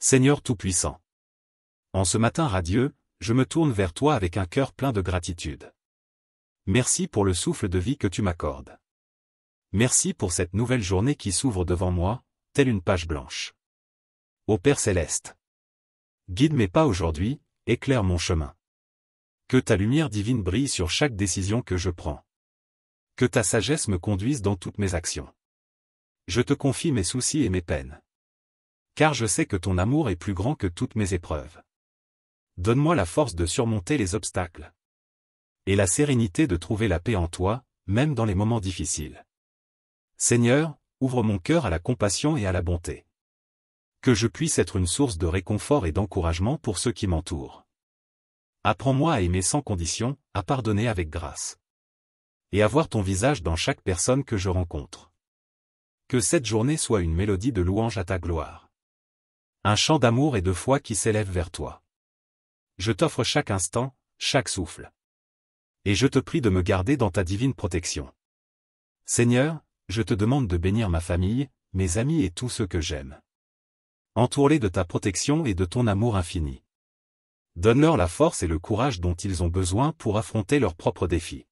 Seigneur Tout-Puissant. En ce matin radieux, je me tourne vers toi avec un cœur plein de gratitude. Merci pour le souffle de vie que tu m'accordes. Merci pour cette nouvelle journée qui s'ouvre devant moi, telle une page blanche. Ô Père Céleste, guide mes pas aujourd'hui, éclaire mon chemin. Que ta lumière divine brille sur chaque décision que je prends. Que ta sagesse me conduise dans toutes mes actions. Je te confie mes soucis et mes peines. Car je sais que ton amour est plus grand que toutes mes épreuves. Donne-moi la force de surmonter les obstacles. Et la sérénité de trouver la paix en toi, même dans les moments difficiles. Seigneur, ouvre mon cœur à la compassion et à la bonté. Que je puisse être une source de réconfort et d'encouragement pour ceux qui m'entourent. Apprends-moi à aimer sans condition, à pardonner avec grâce. Et à voir ton visage dans chaque personne que je rencontre. Que cette journée soit une mélodie de louange à ta gloire. Un chant d'amour et de foi qui s'élève vers toi. Je t'offre chaque instant, chaque souffle. Et je te prie de me garder dans ta divine protection. Seigneur, je te demande de bénir ma famille, mes amis et tous ceux que j'aime. Entoure-les de ta protection et de ton amour infini. Donne-leur la force et le courage dont ils ont besoin pour affronter leurs propres défis.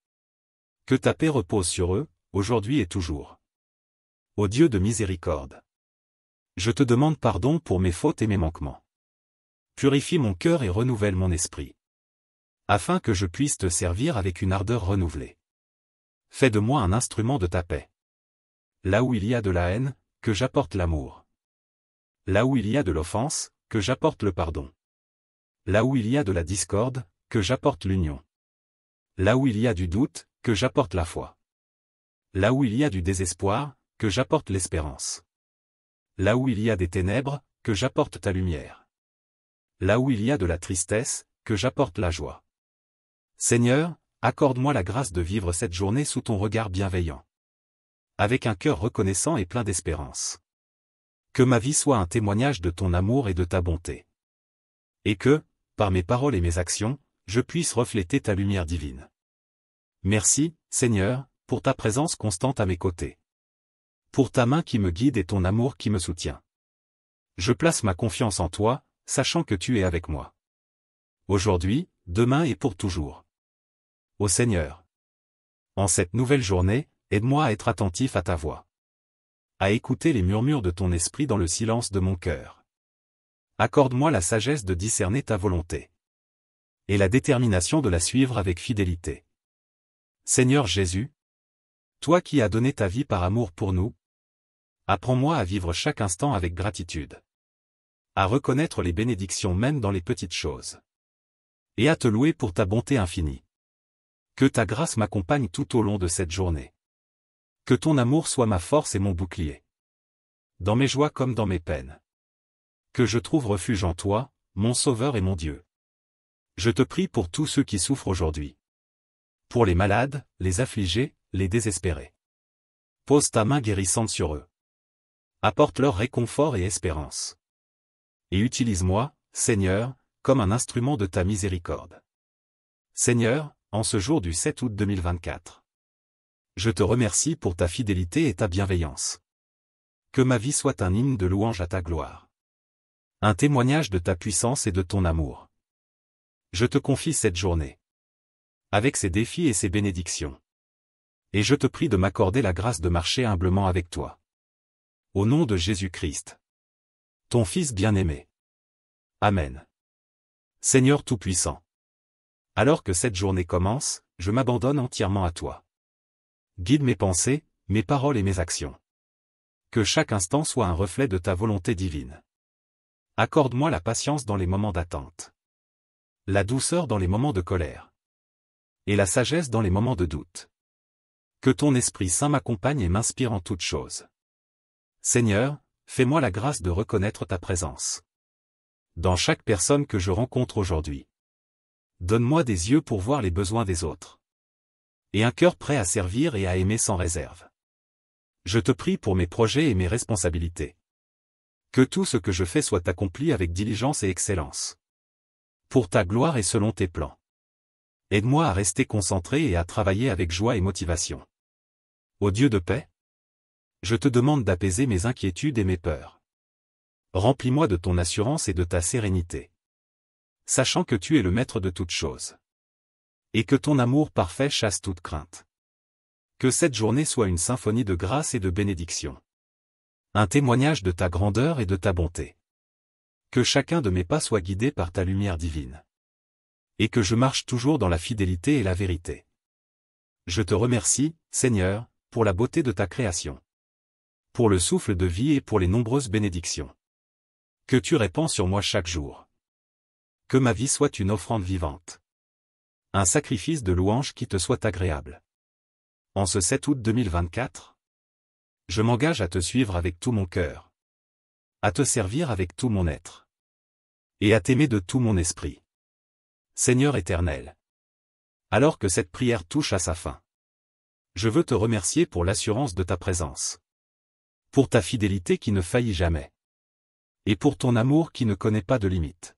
Que ta paix repose sur eux, aujourd'hui et toujours. Ô Dieu de miséricorde. Je te demande pardon pour mes fautes et mes manquements. Purifie mon cœur et renouvelle mon esprit. Afin que je puisse te servir avec une ardeur renouvelée. Fais de moi un instrument de ta paix. Là où il y a de la haine, que j'apporte l'amour. Là où il y a de l'offense, que j'apporte le pardon. Là où il y a de la discorde, que j'apporte l'union. Là où il y a du doute, que j'apporte la foi. Là où il y a du désespoir, que j'apporte l'espérance. Là où il y a des ténèbres, que j'apporte ta lumière. Là où il y a de la tristesse, que j'apporte la joie. Seigneur, accorde-moi la grâce de vivre cette journée sous ton regard bienveillant. Avec un cœur reconnaissant et plein d'espérance. Que ma vie soit un témoignage de ton amour et de ta bonté. Et que, par mes paroles et mes actions, je puisse refléter ta lumière divine. Merci, Seigneur, pour ta présence constante à mes côtés. Pour ta main qui me guide et ton amour qui me soutient. Je place ma confiance en toi, sachant que tu es avec moi. Aujourd'hui, demain et pour toujours. Ô Seigneur. En cette nouvelle journée, aide-moi à être attentif à ta voix. À écouter les murmures de ton esprit dans le silence de mon cœur. Accorde-moi la sagesse de discerner ta volonté. Et la détermination de la suivre avec fidélité. Seigneur Jésus, toi qui as donné ta vie par amour pour nous, apprends-moi à vivre chaque instant avec gratitude. À reconnaître les bénédictions même dans les petites choses. Et à te louer pour ta bonté infinie. Que ta grâce m'accompagne tout au long de cette journée. Que ton amour soit ma force et mon bouclier. Dans mes joies comme dans mes peines. Que je trouve refuge en toi, mon Sauveur et mon Dieu. Je te prie pour tous ceux qui souffrent aujourd'hui. Pour les malades, les affligés, les désespérés. Pose ta main guérissante sur eux. Apporte-leur réconfort et espérance. Et utilise-moi, Seigneur, comme un instrument de ta miséricorde. Seigneur, en ce jour du 7 août 2024. Je te remercie pour ta fidélité et ta bienveillance. Que ma vie soit un hymne de louange à ta gloire. Un témoignage de ta puissance et de ton amour. Je te confie cette journée. Avec ses défis et ses bénédictions. Et je te prie de m'accorder la grâce de marcher humblement avec toi. Au nom de Jésus-Christ. Ton Fils bien-aimé. Amen. Seigneur Tout-Puissant. Alors que cette journée commence, je m'abandonne entièrement à toi. Guide mes pensées, mes paroles et mes actions. Que chaque instant soit un reflet de ta volonté divine. Accorde-moi la patience dans les moments d'attente. La douceur dans les moments de colère. Et la sagesse dans les moments de doute. Que ton Esprit Saint m'accompagne et m'inspire en toutes choses. Seigneur, fais-moi la grâce de reconnaître ta présence. Dans chaque personne que je rencontre aujourd'hui. Donne-moi des yeux pour voir les besoins des autres. Et un cœur prêt à servir et à aimer sans réserve. Je te prie pour mes projets et mes responsabilités. Que tout ce que je fais soit accompli avec diligence et excellence. Pour ta gloire et selon tes plans. Aide-moi à rester concentré et à travailler avec joie et motivation. Ô Dieu de paix, je te demande d'apaiser mes inquiétudes et mes peurs. Remplis-moi de ton assurance et de ta sérénité. Sachant que tu es le maître de toutes choses. Et que ton amour parfait chasse toute crainte. Que cette journée soit une symphonie de grâce et de bénédiction. Un témoignage de ta grandeur et de ta bonté. Que chacun de mes pas soit guidé par ta lumière divine. Et que je marche toujours dans la fidélité et la vérité. Je te remercie, Seigneur, pour la beauté de ta création. Pour le souffle de vie et pour les nombreuses bénédictions. Que tu répands sur moi chaque jour. Que ma vie soit une offrande vivante. Un sacrifice de louange qui te soit agréable. En ce 7 août 2024, je m'engage à te suivre avec tout mon cœur. À te servir avec tout mon être. Et à t'aimer de tout mon esprit. Seigneur éternel. Alors que cette prière touche à sa fin, je veux te remercier pour l'assurance de ta présence. Pour ta fidélité qui ne faillit jamais. Et pour ton amour qui ne connaît pas de limite.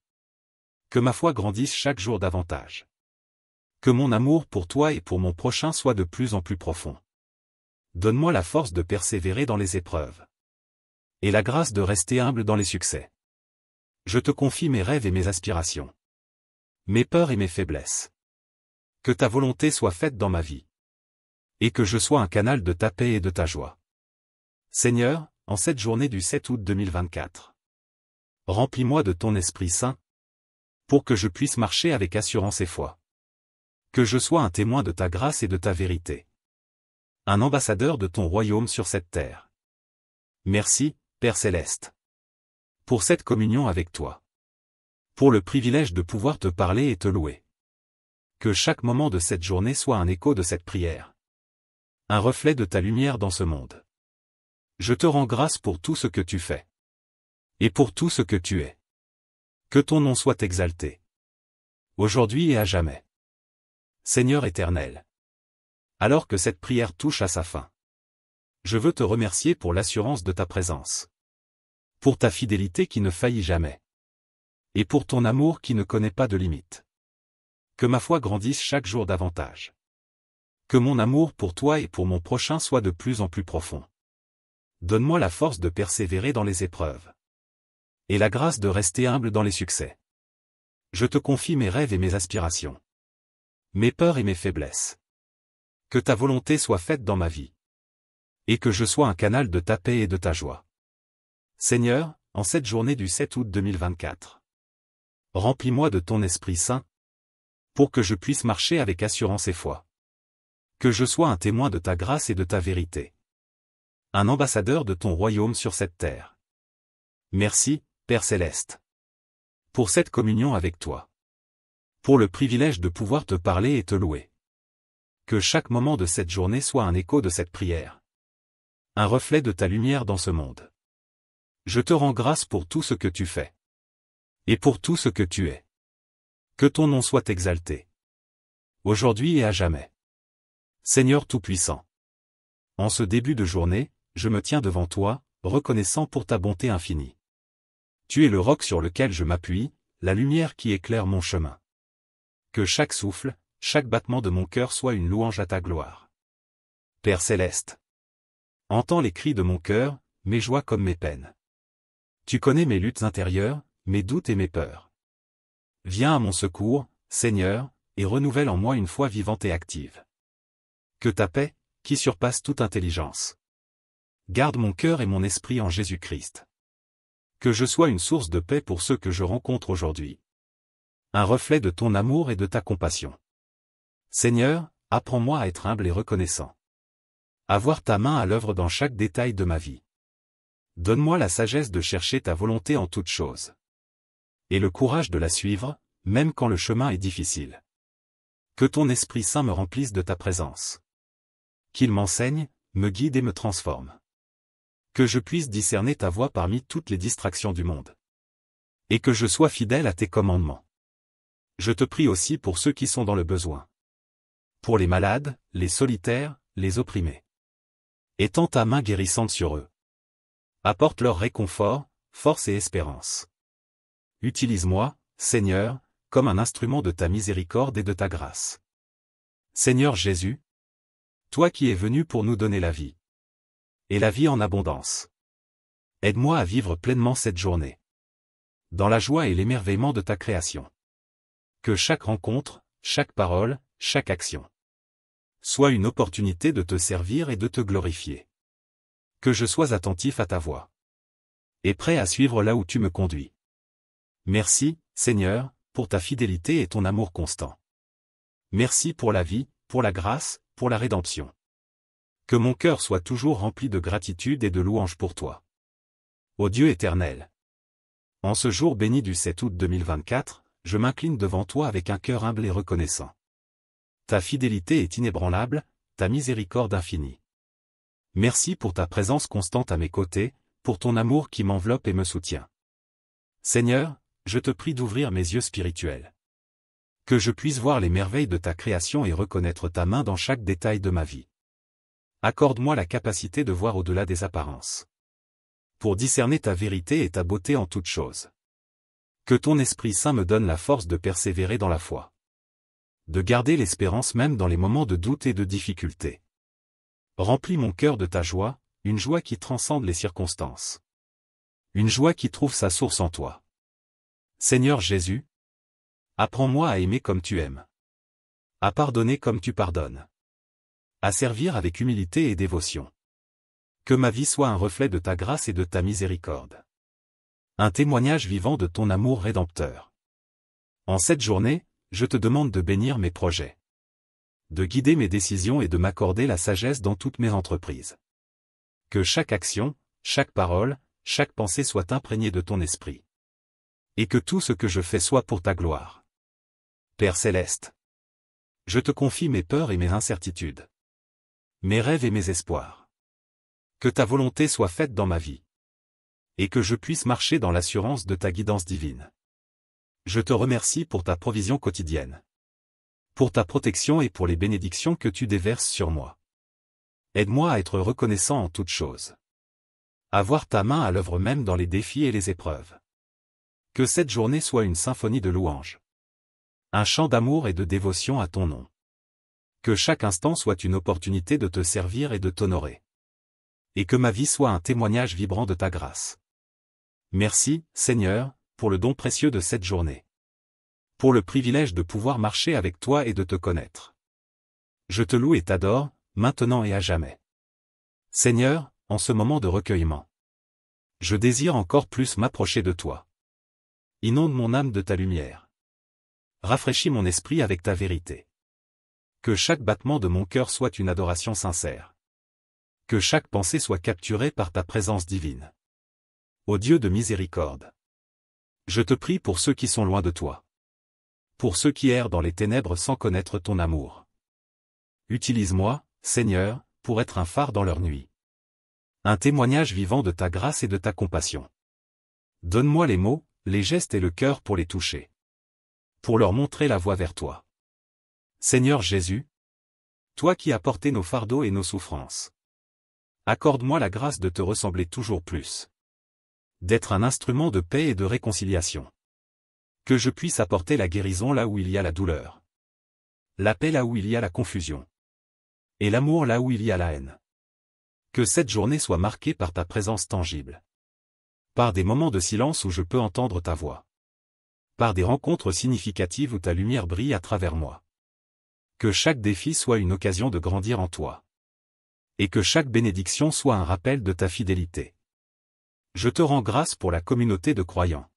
Que ma foi grandisse chaque jour davantage. Que mon amour pour toi et pour mon prochain soit de plus en plus profond. Donne-moi la force de persévérer dans les épreuves. Et la grâce de rester humble dans les succès. Je te confie mes rêves et mes aspirations. Mes peurs et mes faiblesses. Que ta volonté soit faite dans ma vie. Et que je sois un canal de ta paix et de ta joie. Seigneur, en cette journée du 7 août 2024. Remplis-moi de ton Esprit Saint. Pour que je puisse marcher avec assurance et foi. Que je sois un témoin de ta grâce et de ta vérité. Un ambassadeur de ton royaume sur cette terre. Merci, Père Céleste. Pour cette communion avec toi. Pour le privilège de pouvoir te parler et te louer. Que chaque moment de cette journée soit un écho de cette prière. Un reflet de ta lumière dans ce monde. Je te rends grâce pour tout ce que tu fais. Et pour tout ce que tu es. Que ton nom soit exalté. Aujourd'hui et à jamais. Seigneur éternel. Alors que cette prière touche à sa fin, je veux te remercier pour l'assurance de ta présence. Pour ta fidélité qui ne faillit jamais. Et pour ton amour qui ne connaît pas de limite. Que ma foi grandisse chaque jour davantage. Que mon amour pour toi et pour mon prochain soit de plus en plus profond. Donne-moi la force de persévérer dans les épreuves. Et la grâce de rester humble dans les succès. Je te confie mes rêves et mes aspirations. Mes peurs et mes faiblesses. Que ta volonté soit faite dans ma vie. Et que je sois un canal de ta paix et de ta joie. Seigneur, en cette journée du 7 août 2024. Remplis-moi de ton Esprit Saint. Pour que je puisse marcher avec assurance et foi. Que je sois un témoin de ta grâce et de ta vérité. Un ambassadeur de ton royaume sur cette terre. Merci, Père Céleste. Pour cette communion avec toi. Pour le privilège de pouvoir te parler et te louer. Que chaque moment de cette journée soit un écho de cette prière. Un reflet de ta lumière dans ce monde. Je te rends grâce pour tout ce que tu fais. Et pour tout ce que tu es. Que ton nom soit exalté. Aujourd'hui et à jamais. Seigneur Tout-Puissant. En ce début de journée, je me tiens devant toi, reconnaissant pour ta bonté infinie. Tu es le roc sur lequel je m'appuie, la lumière qui éclaire mon chemin. Que chaque souffle, chaque battement de mon cœur soit une louange à ta gloire. Père Céleste. Entends les cris de mon cœur, mes joies comme mes peines. Tu connais mes luttes intérieures, mes doutes et mes peurs. Viens à mon secours, Seigneur, et renouvelle en moi une foi vivante et active. Que ta paix, qui surpasse toute intelligence. Garde mon cœur et mon esprit en Jésus-Christ. Que je sois une source de paix pour ceux que je rencontre aujourd'hui. Un reflet de ton amour et de ta compassion. Seigneur, apprends-moi à être humble et reconnaissant. À voir ta main à l'œuvre dans chaque détail de ma vie. Donne-moi la sagesse de chercher ta volonté en toutes choses. Et le courage de la suivre, même quand le chemin est difficile. Que ton Esprit Saint me remplisse de ta présence. Qu'il m'enseigne, me guide et me transforme. Que je puisse discerner ta voix parmi toutes les distractions du monde. Et que je sois fidèle à tes commandements. Je te prie aussi pour ceux qui sont dans le besoin. Pour les malades, les solitaires, les opprimés. Étends ta main guérissante sur eux. Apporte leur réconfort, force et espérance. Utilise-moi, Seigneur, comme un instrument de ta miséricorde et de ta grâce. Seigneur Jésus, toi qui es venu pour nous donner la vie. Et la vie en abondance. Aide-moi à vivre pleinement cette journée, dans la joie et l'émerveillement de ta création. Que chaque rencontre, chaque parole, chaque action soit une opportunité de te servir et de te glorifier. Que je sois attentif à ta voix et prêt à suivre là où tu me conduis. Merci, Seigneur, pour ta fidélité et ton amour constant. Merci pour la vie, pour la grâce, pour la rédemption. Que mon cœur soit toujours rempli de gratitude et de louange pour toi. Ô Dieu éternel, en ce jour béni du 7 août 2024, je m'incline devant toi avec un cœur humble et reconnaissant. Ta fidélité est inébranlable, ta miséricorde infinie. Merci pour ta présence constante à mes côtés, pour ton amour qui m'enveloppe et me soutient. Seigneur, je te prie d'ouvrir mes yeux spirituels. Que je puisse voir les merveilles de ta création et reconnaître ta main dans chaque détail de ma vie. Accorde-moi la capacité de voir au-delà des apparences, pour discerner ta vérité et ta beauté en toutes choses. Que ton Esprit Saint me donne la force de persévérer dans la foi, de garder l'espérance même dans les moments de doute et de difficulté. Remplis mon cœur de ta joie, une joie qui transcende les circonstances. Une joie qui trouve sa source en toi. Seigneur Jésus, apprends-moi à aimer comme tu aimes, à pardonner comme tu pardonnes, à servir avec humilité et dévotion. Que ma vie soit un reflet de ta grâce et de ta miséricorde. Un témoignage vivant de ton amour rédempteur. En cette journée, je te demande de bénir mes projets, de guider mes décisions et de m'accorder la sagesse dans toutes mes entreprises. Que chaque action, chaque parole, chaque pensée soit imprégnée de ton esprit. Et que tout ce que je fais soit pour ta gloire. Père céleste, je te confie mes peurs et mes incertitudes, mes rêves et mes espoirs. Que ta volonté soit faite dans ma vie, et que je puisse marcher dans l'assurance de ta guidance divine. Je te remercie pour ta provision quotidienne, pour ta protection et pour les bénédictions que tu déverses sur moi. Aide-moi à être reconnaissant en toutes choses, à voir ta main à l'œuvre même dans les défis et les épreuves. Que cette journée soit une symphonie de louanges, un chant d'amour et de dévotion à ton nom. Que chaque instant soit une opportunité de te servir et de t'honorer. Et que ma vie soit un témoignage vibrant de ta grâce. Merci, Seigneur, pour le don précieux de cette journée. Pour le privilège de pouvoir marcher avec toi et de te connaître. Je te loue et t'adore, maintenant et à jamais. Seigneur, en ce moment de recueillement, je désire encore plus m'approcher de toi. Inonde mon âme de ta lumière. Rafraîchis mon esprit avec ta vérité. Que chaque battement de mon cœur soit une adoration sincère. Que chaque pensée soit capturée par ta présence divine. Ô Dieu de miséricorde, je te prie pour ceux qui sont loin de toi. Pour ceux qui errent dans les ténèbres sans connaître ton amour. Utilise-moi, Seigneur, pour être un phare dans leur nuit. Un témoignage vivant de ta grâce et de ta compassion. Donne-moi les mots, les gestes et le cœur pour les toucher. Pour leur montrer la voie vers toi. Seigneur Jésus, toi qui as porté nos fardeaux et nos souffrances. Accorde-moi la grâce de te ressembler toujours plus. D'être un instrument de paix et de réconciliation. Que je puisse apporter la guérison là où il y a la douleur. La paix là où il y a la confusion. Et l'amour là où il y a la haine. Que cette journée soit marquée par ta présence tangible. Par des moments de silence où je peux entendre ta voix. Par des rencontres significatives où ta lumière brille à travers moi. Que chaque défi soit une occasion de grandir en toi. Et que chaque bénédiction soit un rappel de ta fidélité. Je te rends grâce pour la communauté de croyants.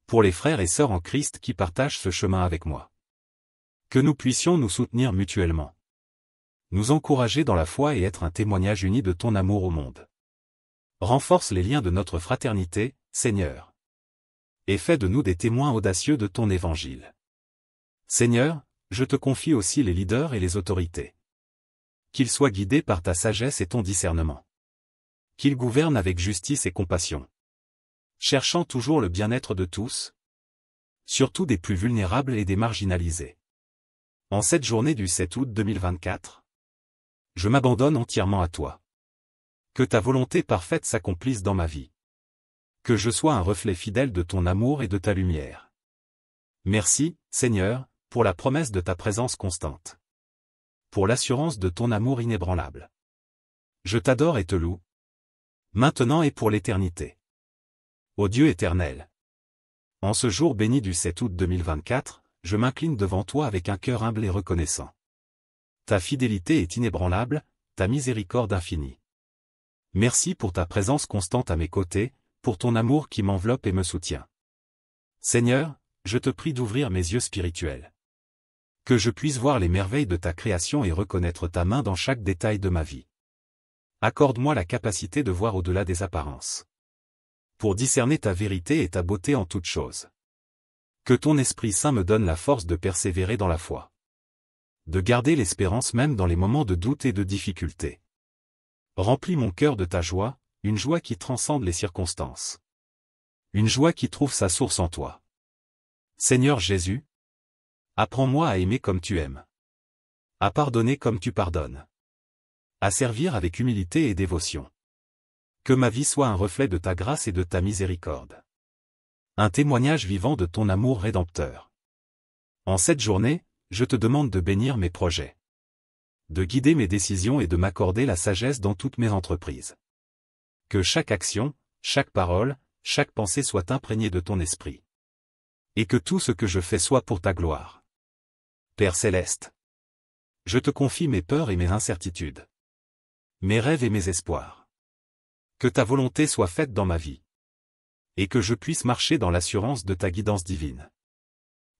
Pour les frères et sœurs en Christ qui partagent ce chemin avec moi. Que nous puissions nous soutenir mutuellement. Nous encourager dans la foi et être un témoignage uni de ton amour au monde. Renforce les liens de notre fraternité, Seigneur. Et fais de nous des témoins audacieux de ton évangile. Seigneur, je te confie aussi les leaders et les autorités. Qu'ils soient guidés par ta sagesse et ton discernement. Qu'ils gouvernent avec justice et compassion. Cherchant toujours le bien-être de tous. Surtout des plus vulnérables et des marginalisés. En cette journée du 7 août 2024, je m'abandonne entièrement à toi. Que ta volonté parfaite s'accomplisse dans ma vie. Que je sois un reflet fidèle de ton amour et de ta lumière. Merci, Seigneur, pour la promesse de ta présence constante. Pour l'assurance de ton amour inébranlable. Je t'adore et te loue. maintenant et pour l'éternité. Ô Dieu éternel. En ce jour béni du 7 août 2024, je m'incline devant toi avec un cœur humble et reconnaissant. Ta fidélité est inébranlable, ta miséricorde infinie. Merci pour ta présence constante à mes côtés, pour ton amour qui m'enveloppe et me soutient. Seigneur, je te prie d'ouvrir mes yeux spirituels. Que je puisse voir les merveilles de ta création et reconnaître ta main dans chaque détail de ma vie. Accorde-moi la capacité de voir au-delà des apparences. Pour discerner ta vérité et ta beauté en toutes choses. Que ton Esprit Saint me donne la force de persévérer dans la foi. De garder l'espérance même dans les moments de doute et de difficulté. Remplis mon cœur de ta joie, une joie qui transcende les circonstances. Une joie qui trouve sa source en toi. Seigneur Jésus, apprends-moi à aimer comme tu aimes. À pardonner comme tu pardonnes. À servir avec humilité et dévotion. Que ma vie soit un reflet de ta grâce et de ta miséricorde. Un témoignage vivant de ton amour rédempteur. En cette journée, je te demande de bénir mes projets. De guider mes décisions et de m'accorder la sagesse dans toutes mes entreprises. Que chaque action, chaque parole, chaque pensée soit imprégnée de ton esprit. Et que tout ce que je fais soit pour ta gloire. Père céleste. Je te confie mes peurs et mes incertitudes. Mes rêves et mes espoirs. Que ta volonté soit faite dans ma vie. Et que je puisse marcher dans l'assurance de ta guidance divine.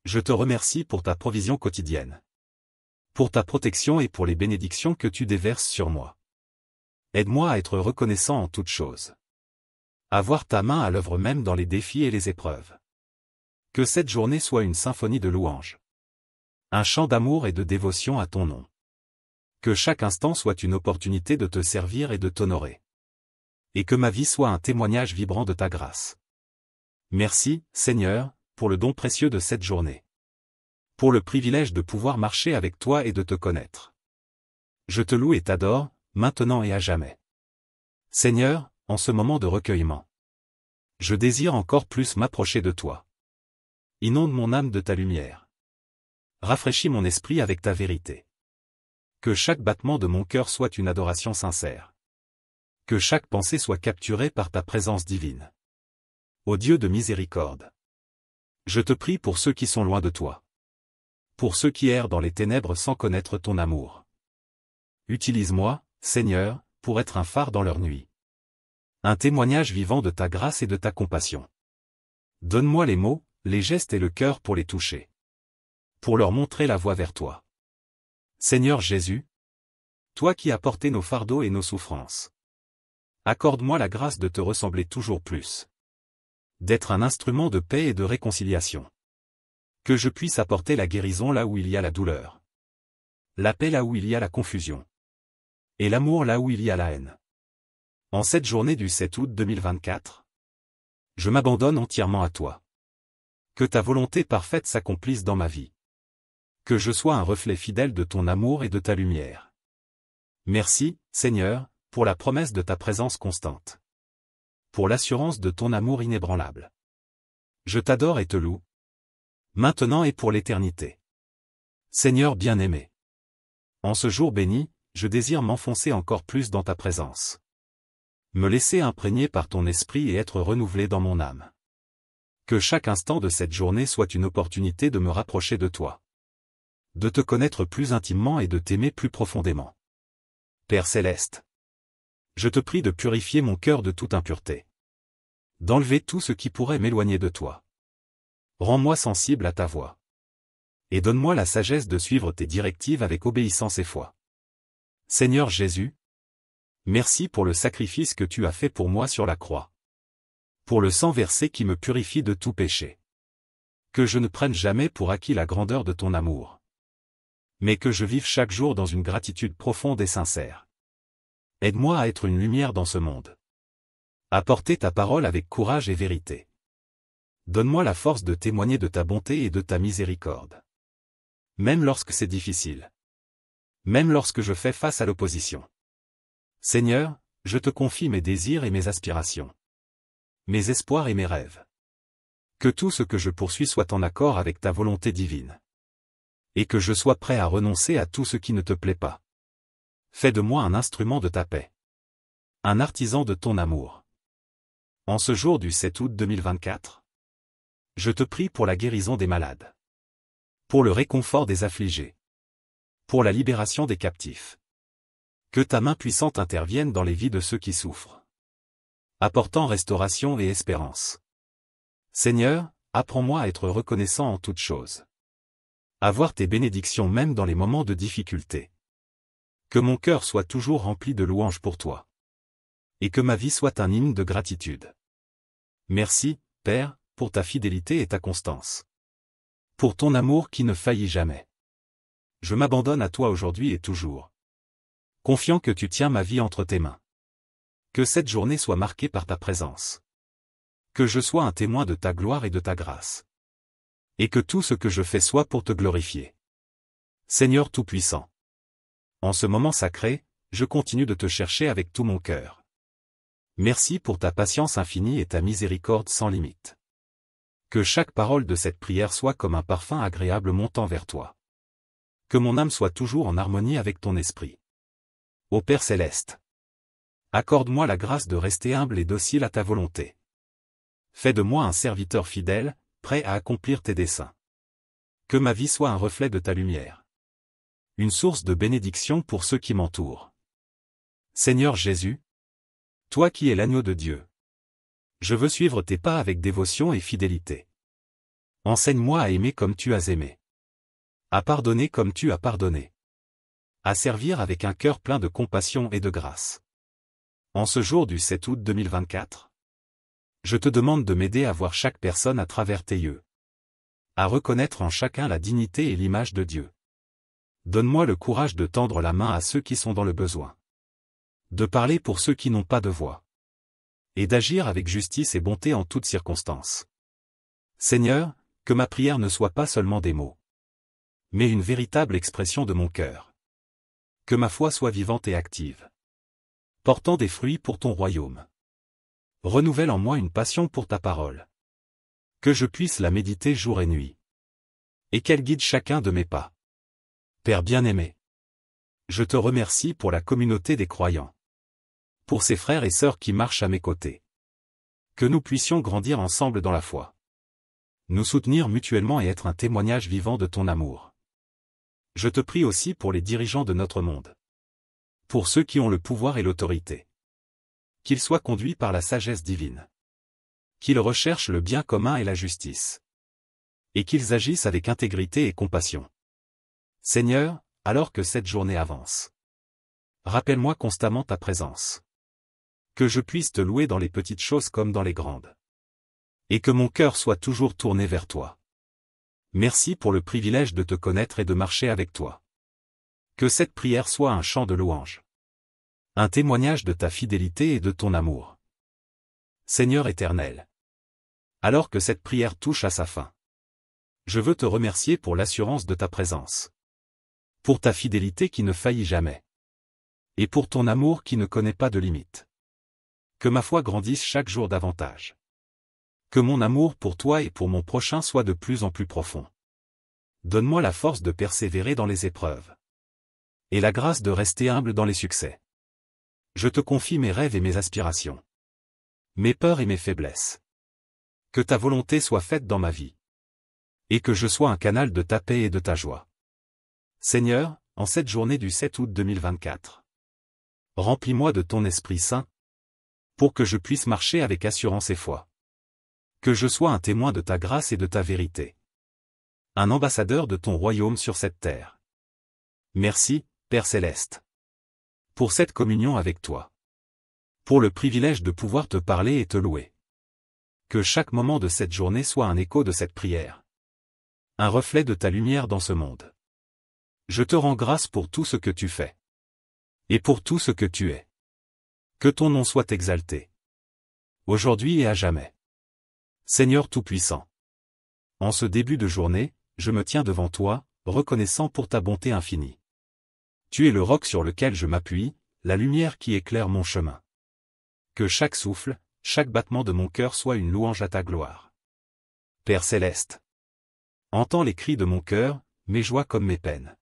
Je te remercie pour ta provision quotidienne. Pour ta protection et pour les bénédictions que tu déverses sur moi. Aide-moi à être reconnaissant en toutes choses. À voir ta main à l'œuvre même dans les défis et les épreuves. Que cette journée soit une symphonie de louanges. Un chant d'amour et de dévotion à ton nom. Que chaque instant soit une opportunité de te servir et de t'honorer. Et que ma vie soit un témoignage vibrant de ta grâce. Merci, Seigneur, pour le don précieux de cette journée. Pour le privilège de pouvoir marcher avec toi et de te connaître. Je te loue et t'adore, maintenant et à jamais. Seigneur, en ce moment de recueillement. Je désire encore plus m'approcher de toi. Inonde mon âme de ta lumière. Rafraîchis mon esprit avec ta vérité. Que chaque battement de mon cœur soit une adoration sincère. Que chaque pensée soit capturée par ta présence divine. Ô Dieu de miséricorde. Je te prie pour ceux qui sont loin de toi. Pour ceux qui errent dans les ténèbres sans connaître ton amour. Utilise-moi, Seigneur, pour être un phare dans leur nuit. Un témoignage vivant de ta grâce et de ta compassion. Donne-moi les mots, les gestes et le cœur pour les toucher. Pour leur montrer la voie vers toi. Seigneur Jésus, toi qui as porté nos fardeaux et nos souffrances. Accorde-moi la grâce de te ressembler toujours plus. D'être un instrument de paix et de réconciliation. Que je puisse apporter la guérison là où il y a la douleur. La paix là où il y a la confusion. Et l'amour là où il y a la haine. En cette journée du 7 août 2024, je m'abandonne entièrement à toi. Que ta volonté parfaite s'accomplisse dans ma vie. Que je sois un reflet fidèle de ton amour et de ta lumière. Merci, Seigneur, pour la promesse de ta présence constante. Pour l'assurance de ton amour inébranlable. Je t'adore et te loue. Maintenant et pour l'éternité. Seigneur bien-aimé. En ce jour béni, je désire m'enfoncer encore plus dans ta présence. Me laisser imprégner par ton esprit et être renouvelé dans mon âme. Que chaque instant de cette journée soit une opportunité de me rapprocher de toi. De te connaître plus intimement et de t'aimer plus profondément. Père céleste. Je te prie de purifier mon cœur de toute impureté. D'enlever tout ce qui pourrait m'éloigner de toi. Rends-moi sensible à ta voix. Et donne-moi la sagesse de suivre tes directives avec obéissance et foi. Seigneur Jésus, merci pour le sacrifice que tu as fait pour moi sur la croix. Pour le sang versé qui me purifie de tout péché. Que je ne prenne jamais pour acquis la grandeur de ton amour. Mais que je vive chaque jour dans une gratitude profonde et sincère. Aide-moi à être une lumière dans ce monde. À porter ta parole avec courage et vérité. Donne-moi la force de témoigner de ta bonté et de ta miséricorde. Même lorsque c'est difficile. Même lorsque je fais face à l'opposition. Seigneur, je te confie mes désirs et mes aspirations. Mes espoirs et mes rêves. Que tout ce que je poursuis soit en accord avec ta volonté divine. Et que je sois prêt à renoncer à tout ce qui ne te plaît pas. Fais de moi un instrument de ta paix. un artisan de ton amour. En ce jour du 7 août 2024, je te prie pour la guérison des malades, pour le réconfort des affligés, pour la libération des captifs. Que ta main puissante intervienne dans les vies de ceux qui souffrent, apportant restauration et espérance. Seigneur, apprends-moi à être reconnaissant en toutes choses. À voir tes bénédictions même dans les moments de difficulté. Que mon cœur soit toujours rempli de louanges pour toi. Et que ma vie soit un hymne de gratitude. Merci, Père, pour ta fidélité et ta constance. Pour ton amour qui ne faillit jamais. Je m'abandonne à toi aujourd'hui et toujours. Confiant que tu tiens ma vie entre tes mains. Que cette journée soit marquée par ta présence. Que je sois un témoin de ta gloire et de ta grâce. Et que tout ce que je fais soit pour te glorifier. Seigneur Tout-Puissant. En ce moment sacré, je continue de te chercher avec tout mon cœur. Merci pour ta patience infinie et ta miséricorde sans limite. Que chaque parole de cette prière soit comme un parfum agréable montant vers toi. Que mon âme soit toujours en harmonie avec ton esprit. Ô Père céleste, accorde-moi la grâce de rester humble et docile à ta volonté. Fais de moi un serviteur fidèle, prêt à accomplir tes desseins. Que ma vie soit un reflet de ta lumière. Une source de bénédiction pour ceux qui m'entourent. Seigneur Jésus, toi qui es l'agneau de Dieu, je veux suivre tes pas avec dévotion et fidélité. Enseigne-moi à aimer comme tu as aimé. À pardonner comme tu as pardonné. À servir avec un cœur plein de compassion et de grâce. En ce jour du 7 août 2024, je te demande de m'aider à voir chaque personne à travers tes yeux. À reconnaître en chacun la dignité et l'image de Dieu. Donne-moi le courage de tendre la main à ceux qui sont dans le besoin. De parler pour ceux qui n'ont pas de voix. Et d'agir avec justice et bonté en toutes circonstances. Seigneur, que ma prière ne soit pas seulement des mots, mais une véritable expression de mon cœur. Que ma foi soit vivante et active, portant des fruits pour ton royaume. Renouvelle en moi une passion pour ta parole. Que je puisse la méditer jour et nuit. Et qu'elle guide chacun de mes pas. Père bien-aimé, je te remercie pour la communauté des croyants. Pour ces frères et sœurs qui marchent à mes côtés. Que nous puissions grandir ensemble dans la foi. Nous soutenir mutuellement et être un témoignage vivant de ton amour. Je te prie aussi pour les dirigeants de notre monde. Pour ceux qui ont le pouvoir et l'autorité. Qu'ils soient conduits par la sagesse divine. Qu'ils recherchent le bien commun et la justice. Et qu'ils agissent avec intégrité et compassion. Seigneur, alors que cette journée avance, rappelle-moi constamment ta présence. Que je puisse te louer dans les petites choses comme dans les grandes. Et que mon cœur soit toujours tourné vers toi. Merci pour le privilège de te connaître et de marcher avec toi. Que cette prière soit un chant de louange. Un témoignage de ta fidélité et de ton amour. Seigneur éternel. Alors que cette prière touche à sa fin, je veux te remercier pour l'assurance de ta présence. Pour ta fidélité qui ne faillit jamais. Et pour ton amour qui ne connaît pas de limite. Que ma foi grandisse chaque jour davantage. Que mon amour pour toi et pour mon prochain soit de plus en plus profond. Donne-moi la force de persévérer dans les épreuves. Et la grâce de rester humble dans les succès. Je te confie mes rêves et mes aspirations. Mes peurs et mes faiblesses. Que ta volonté soit faite dans ma vie. Et que je sois un canal de ta paix et de ta joie. Seigneur, en cette journée du 7 août 2024, remplis-moi de ton Esprit Saint, pour que je puisse marcher avec assurance et foi. Que je sois un témoin de ta grâce et de ta vérité. Un ambassadeur de ton royaume sur cette terre. Merci, Père Céleste. Pour cette communion avec toi. Pour le privilège de pouvoir te parler et te louer. Que chaque moment de cette journée soit un écho de cette prière. Un reflet de ta lumière dans ce monde. Je te rends grâce pour tout ce que tu fais. Et pour tout ce que tu es. Que ton nom soit exalté. Aujourd'hui et à jamais. Seigneur Tout-Puissant. En ce début de journée, je me tiens devant toi, reconnaissant pour ta bonté infinie. Tu es le roc sur lequel je m'appuie, la lumière qui éclaire mon chemin. Que chaque souffle, chaque battement de mon cœur soit une louange à ta gloire. Père Céleste. Entends les cris de mon cœur, mes joies comme mes peines.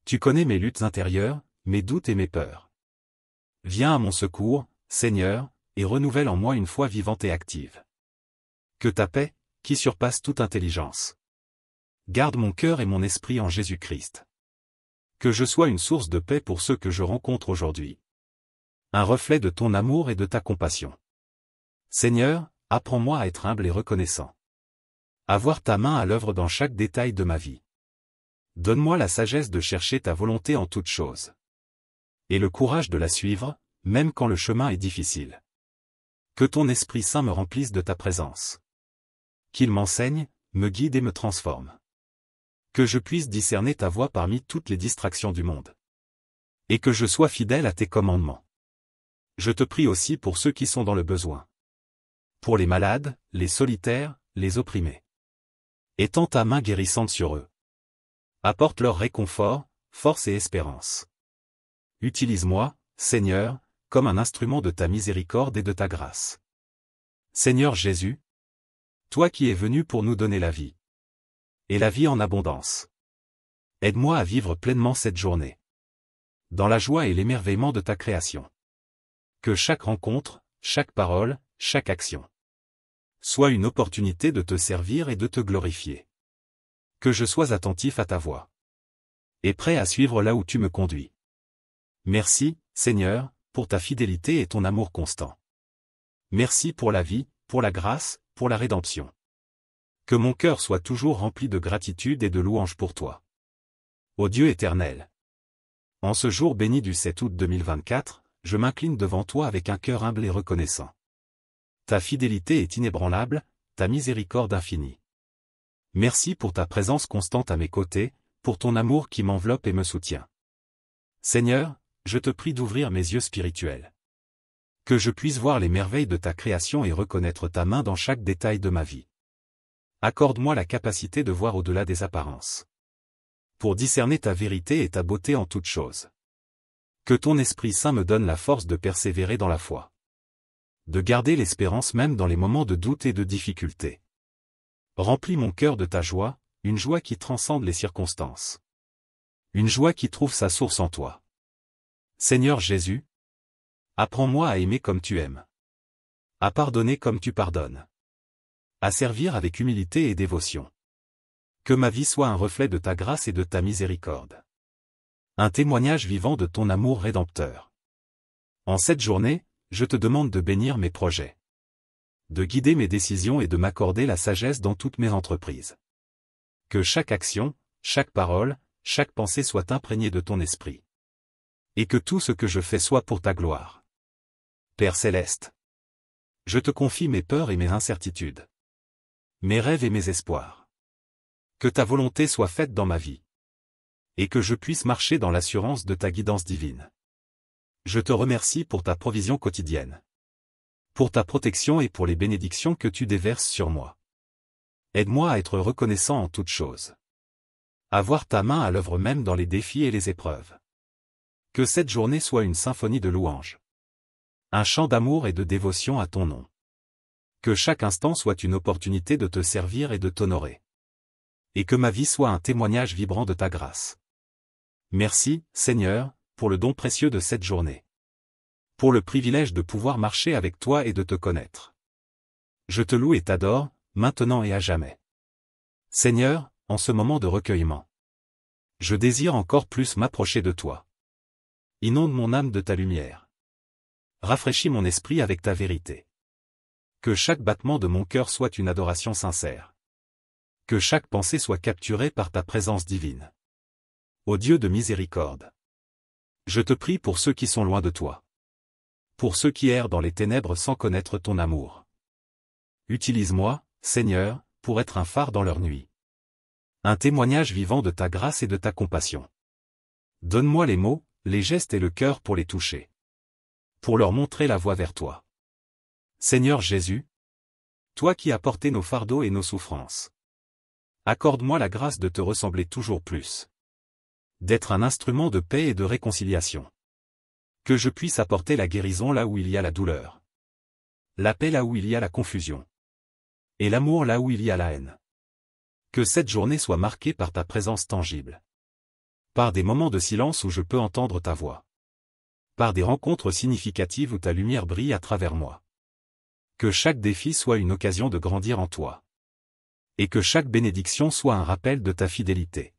Tu connais mes luttes intérieures, mes doutes et mes peurs. Viens à mon secours, Seigneur, et renouvelle en moi une foi vivante et active. Que ta paix, qui surpasse toute intelligence, garde mon cœur et mon esprit en Jésus-Christ. Que je sois une source de paix pour ceux que je rencontre aujourd'hui. Un reflet de ton amour et de ta compassion. Seigneur, apprends-moi à être humble et reconnaissant. À voir ta main à l'œuvre dans chaque détail de ma vie. Donne-moi la sagesse de chercher ta volonté en toutes choses. Et le courage de la suivre, même quand le chemin est difficile. Que ton Esprit Saint me remplisse de ta présence. Qu'il m'enseigne, me guide et me transforme. Que je puisse discerner ta voix parmi toutes les distractions du monde. Et que je sois fidèle à tes commandements. Je te prie aussi pour ceux qui sont dans le besoin. Pour les malades, les solitaires, les opprimés. Étends ta main guérissante sur eux. Apporte leur réconfort, force et espérance. Utilise-moi, Seigneur, comme un instrument de ta miséricorde et de ta grâce. Seigneur Jésus, toi qui es venu pour nous donner la vie. Et la vie en abondance. Aide-moi à vivre pleinement cette journée. Dans la joie et l'émerveillement de ta création. Que chaque rencontre, chaque parole, chaque action soit une opportunité de te servir et de te glorifier. Que je sois attentif à ta voix. Et prêt à suivre là où tu me conduis. Merci, Seigneur, pour ta fidélité et ton amour constant. Merci pour la vie, pour la grâce, pour la rédemption. Que mon cœur soit toujours rempli de gratitude et de louange pour toi. Ô Dieu éternel. En ce jour béni du 7 août 2024, je m'incline devant toi avec un cœur humble et reconnaissant. Ta fidélité est inébranlable, ta miséricorde infinie. Merci pour ta présence constante à mes côtés, pour ton amour qui m'enveloppe et me soutient. Seigneur, je te prie d'ouvrir mes yeux spirituels. Que je puisse voir les merveilles de ta création et reconnaître ta main dans chaque détail de ma vie. Accorde-moi la capacité de voir au-delà des apparences. Pour discerner ta vérité et ta beauté en toutes choses. Que ton Esprit Saint me donne la force de persévérer dans la foi. De garder l'espérance même dans les moments de doute et de difficulté. Remplis mon cœur de ta joie, une joie qui transcende les circonstances. Une joie qui trouve sa source en toi. Seigneur Jésus, apprends-moi à aimer comme tu aimes. À pardonner comme tu pardonnes. À servir avec humilité et dévotion. Que ma vie soit un reflet de ta grâce et de ta miséricorde. Un témoignage vivant de ton amour rédempteur. En cette journée, je te demande de bénir mes projets. De guider mes décisions et de m'accorder la sagesse dans toutes mes entreprises. Que chaque action, chaque parole, chaque pensée soit imprégnée de ton esprit. Et que tout ce que je fais soit pour ta gloire. Père céleste, je te confie mes peurs et mes incertitudes. Mes rêves et mes espoirs. Que ta volonté soit faite dans ma vie. Et que je puisse marcher dans l'assurance de ta guidance divine. Je te remercie pour ta provision quotidienne. Pour ta protection et pour les bénédictions que tu déverses sur moi. Aide-moi à être reconnaissant en toutes choses. À voir ta main à l'œuvre même dans les défis et les épreuves. Que cette journée soit une symphonie de louanges. Un chant d'amour et de dévotion à ton nom. Que chaque instant soit une opportunité de te servir et de t'honorer. Et que ma vie soit un témoignage vibrant de ta grâce. Merci, Seigneur, pour le don précieux de cette journée. Pour le privilège de pouvoir marcher avec toi et de te connaître. Je te loue et t'adore, maintenant et à jamais. Seigneur, en ce moment de recueillement. Je désire encore plus m'approcher de toi. Inonde mon âme de ta lumière. Rafraîchis mon esprit avec ta vérité. Que chaque battement de mon cœur soit une adoration sincère. Que chaque pensée soit capturée par ta présence divine. Ô Dieu de miséricorde. Je te prie pour ceux qui sont loin de toi. Pour ceux qui errent dans les ténèbres sans connaître ton amour. Utilise-moi, Seigneur, pour être un phare dans leur nuit. Un témoignage vivant de ta grâce et de ta compassion. Donne-moi les mots, les gestes et le cœur pour les toucher. Pour leur montrer la voie vers toi. Seigneur Jésus, toi qui as porté nos fardeaux et nos souffrances. Accorde-moi la grâce de te ressembler toujours plus. D'être un instrument de paix et de réconciliation. Que je puisse apporter la guérison là où il y a la douleur. La paix là où il y a la confusion. Et l'amour là où il y a la haine. Que cette journée soit marquée par ta présence tangible. Par des moments de silence où je peux entendre ta voix. par des rencontres significatives où ta lumière brille à travers moi. Que chaque défi soit une occasion de grandir en toi. Et que chaque bénédiction soit un rappel de ta fidélité.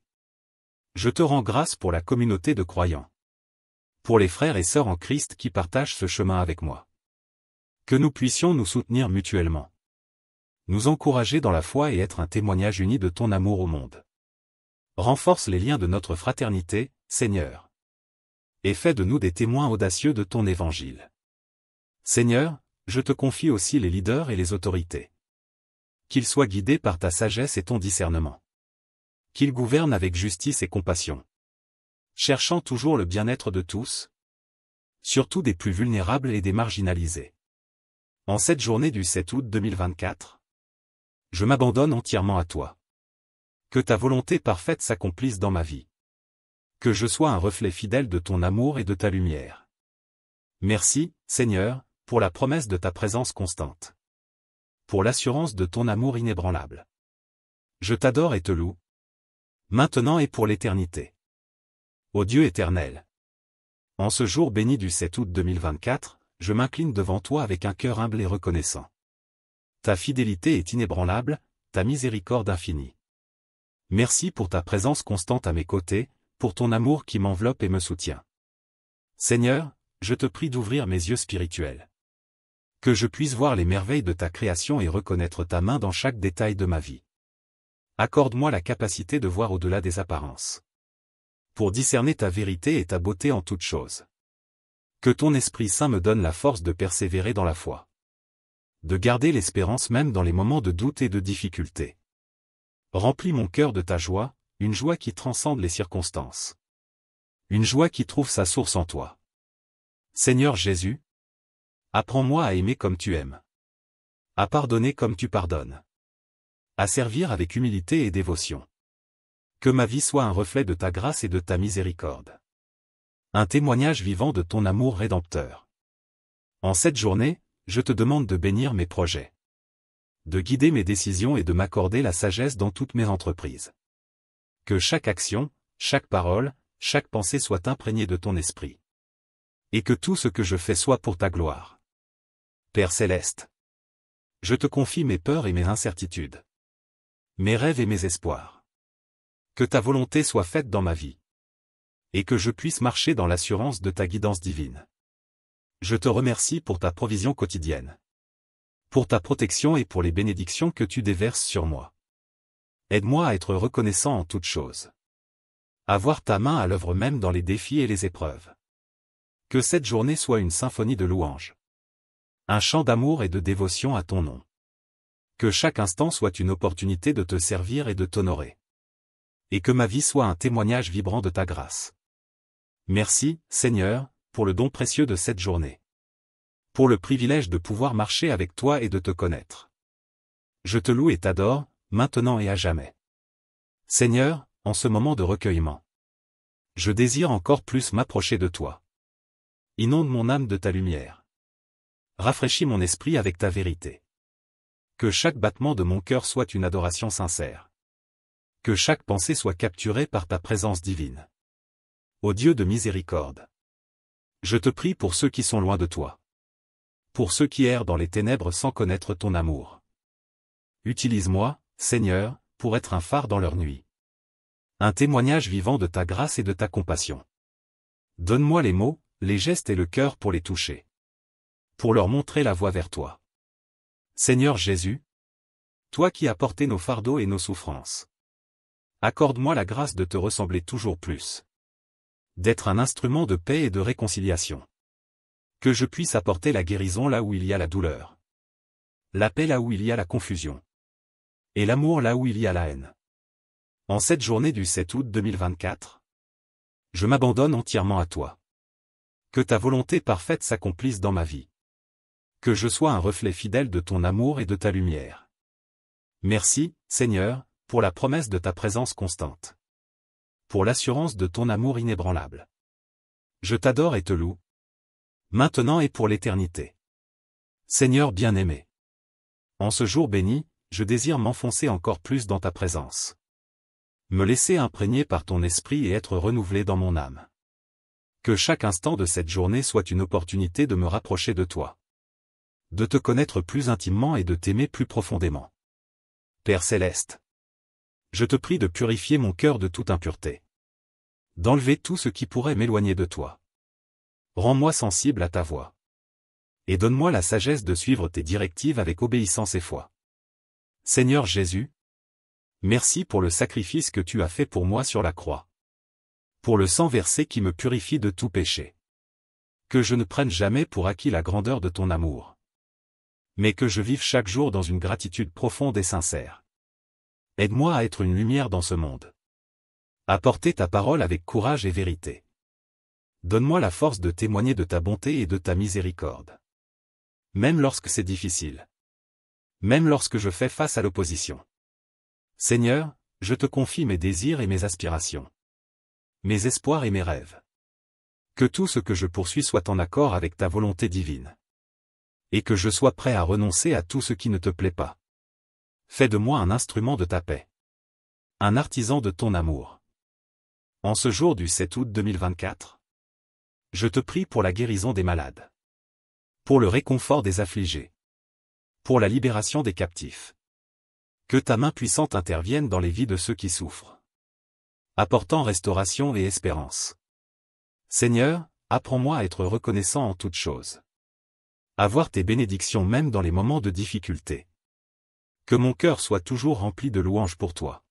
Je te rends grâce pour la communauté de croyants. Pour les frères et sœurs en Christ qui partagent ce chemin avec moi. Que nous puissions nous soutenir mutuellement. Nous encourager dans la foi et être un témoignage uni de ton amour au monde. Renforce les liens de notre fraternité, Seigneur. Et fais de nous des témoins audacieux de ton évangile. Seigneur, je te confie aussi les leaders et les autorités. Qu'ils soient guidés par ta sagesse et ton discernement. Qu'ils gouvernent avec justice et compassion. Cherchant toujours le bien-être de tous. Surtout des plus vulnérables et des marginalisés. En cette journée du 7 août 2024, je m'abandonne entièrement à toi. Que ta volonté parfaite s'accomplisse dans ma vie. Que je sois un reflet fidèle de ton amour et de ta lumière. Merci, Seigneur, pour la promesse de ta présence constante. Pour l'assurance de ton amour inébranlable. Je t'adore et te loue. Maintenant et pour l'éternité. Ô Dieu éternel. En ce jour béni du 7 août 2024, je m'incline devant toi avec un cœur humble et reconnaissant. Ta fidélité est inébranlable, ta miséricorde infinie. Merci pour ta présence constante à mes côtés, pour ton amour qui m'enveloppe et me soutient. Seigneur, je te prie d'ouvrir mes yeux spirituels. Que je puisse voir les merveilles de ta création et reconnaître ta main dans chaque détail de ma vie. Accorde-moi la capacité de voir au-delà des apparences. Pour discerner ta vérité et ta beauté en toutes choses. Que ton Esprit Saint me donne la force de persévérer dans la foi. De garder l'espérance même dans les moments de doute et de difficulté. Remplis mon cœur de ta joie, une joie qui transcende les circonstances. Une joie qui trouve sa source en toi. Seigneur Jésus, apprends-moi à aimer comme tu aimes. À pardonner comme tu pardonnes. À servir avec humilité et dévotion. Que ma vie soit un reflet de ta grâce et de ta miséricorde. Un témoignage vivant de ton amour rédempteur. En cette journée, je te demande de bénir mes projets. De guider mes décisions et de m'accorder la sagesse dans toutes mes entreprises. Que chaque action, chaque parole, chaque pensée soit imprégnée de ton esprit. Et que tout ce que je fais soit pour ta gloire. Père céleste. Je te confie mes peurs et mes incertitudes. Mes rêves et mes espoirs. Que ta volonté soit faite dans ma vie. Et que je puisse marcher dans l'assurance de ta guidance divine. Je te remercie pour ta provision quotidienne. Pour ta protection et pour les bénédictions que tu déverses sur moi. Aide-moi à être reconnaissant en toutes choses. À voir ta main à l'œuvre même dans les défis et les épreuves. Que cette journée soit une symphonie de louanges. Un chant d'amour et de dévotion à ton nom. Que chaque instant soit une opportunité de te servir et de t'honorer. Et que ma vie soit un témoignage vibrant de ta grâce. Merci, Seigneur, pour le don précieux de cette journée. Pour le privilège de pouvoir marcher avec toi et de te connaître. Je te loue et t'adore, maintenant et à jamais. Seigneur, en ce moment de recueillement. Je désire encore plus m'approcher de toi. Inonde mon âme de ta lumière. Rafraîchis mon esprit avec ta vérité. Que chaque battement de mon cœur soit une adoration sincère. Que chaque pensée soit capturée par ta présence divine. Ô Dieu de miséricorde. Je te prie pour ceux qui sont loin de toi. Pour ceux qui errent dans les ténèbres sans connaître ton amour. Utilise-moi, Seigneur, pour être un phare dans leur nuit. Un témoignage vivant de ta grâce et de ta compassion. Donne-moi les mots, les gestes et le cœur pour les toucher. Pour leur montrer la voie vers toi. Seigneur Jésus, toi qui as porté nos fardeaux et nos souffrances. Accorde-moi la grâce de te ressembler toujours plus. D'être un instrument de paix et de réconciliation. Que je puisse apporter la guérison là où il y a la douleur. La paix là où il y a la confusion. Et l'amour là où il y a la haine. En cette journée du 7 août 2024, je m'abandonne entièrement à toi. Que ta volonté parfaite s'accomplisse dans ma vie. Que je sois un reflet fidèle de ton amour et de ta lumière. Merci, Seigneur, pour la promesse de ta présence constante. Pour l'assurance de ton amour inébranlable. Je t'adore et te loue. Maintenant et pour l'éternité. Seigneur bien-aimé. En ce jour béni, je désire m'enfoncer encore plus dans ta présence. Me laisser imprégner par ton esprit et être renouvelé dans mon âme. Que chaque instant de cette journée soit une opportunité de me rapprocher de toi. De te connaître plus intimement et de t'aimer plus profondément. Père céleste. Je te prie de purifier mon cœur de toute impureté. D'enlever tout ce qui pourrait m'éloigner de toi. Rends-moi sensible à ta voix. Et donne-moi la sagesse de suivre tes directives avec obéissance et foi. Seigneur Jésus, merci pour le sacrifice que tu as fait pour moi sur la croix. Pour le sang versé qui me purifie de tout péché. Que je ne prenne jamais pour acquis la grandeur de ton amour. Mais que je vive chaque jour dans une gratitude profonde et sincère. Aide-moi à être une lumière dans ce monde. À porter ta parole avec courage et vérité. Donne-moi la force de témoigner de ta bonté et de ta miséricorde. Même lorsque c'est difficile. Même lorsque je fais face à l'opposition. Seigneur, je te confie mes désirs et mes aspirations. Mes espoirs et mes rêves. Que tout ce que je poursuis soit en accord avec ta volonté divine. Et que je sois prêt à renoncer à tout ce qui ne te plaît pas. Fais de moi un instrument de ta paix. Un artisan de ton amour. En ce jour du 7 août 2024, je te prie pour la guérison des malades. Pour le réconfort des affligés. Pour la libération des captifs. Que ta main puissante intervienne dans les vies de ceux qui souffrent. Apportant restauration et espérance. Seigneur, apprends-moi à être reconnaissant en toutes choses. À voir tes bénédictions même dans les moments de difficulté. Que mon cœur soit toujours rempli de louanges pour toi.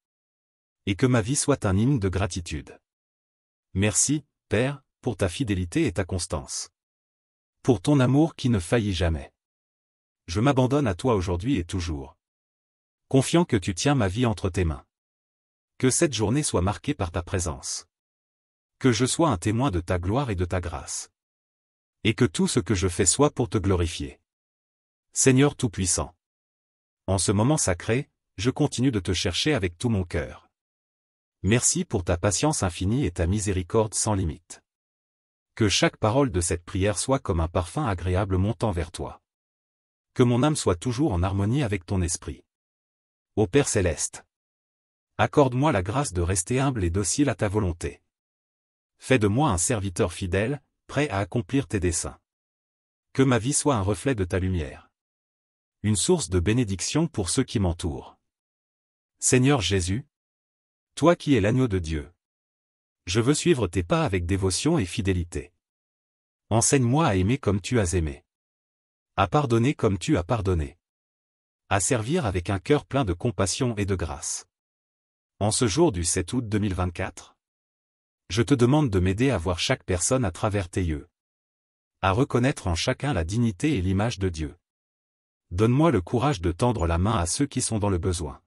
Et que ma vie soit un hymne de gratitude. Merci, Père, pour ta fidélité et ta constance. Pour ton amour qui ne faillit jamais. Je m'abandonne à toi aujourd'hui et toujours. Confiant que tu tiens ma vie entre tes mains. Que cette journée soit marquée par ta présence. Que je sois un témoin de ta gloire et de ta grâce. Et que tout ce que je fais soit pour te glorifier. Seigneur Tout-Puissant. En ce moment sacré, je continue de te chercher avec tout mon cœur. Merci pour ta patience infinie et ta miséricorde sans limite. Que chaque parole de cette prière soit comme un parfum agréable montant vers toi. Que mon âme soit toujours en harmonie avec ton esprit. Ô Père céleste. Accorde-moi la grâce de rester humble et docile à ta volonté. Fais de moi un serviteur fidèle, prêt à accomplir tes desseins. Que ma vie soit un reflet de ta lumière. Une source de bénédiction pour ceux qui m'entourent. Seigneur Jésus, toi qui es l'agneau de Dieu. Je veux suivre tes pas avec dévotion et fidélité. Enseigne-moi à aimer comme tu as aimé. À pardonner comme tu as pardonné. À servir avec un cœur plein de compassion et de grâce. En ce jour du 7 août 2024, je te demande de m'aider à voir chaque personne à travers tes yeux. À reconnaître en chacun la dignité et l'image de Dieu. Donne-moi le courage de tendre la main à ceux qui sont dans le besoin.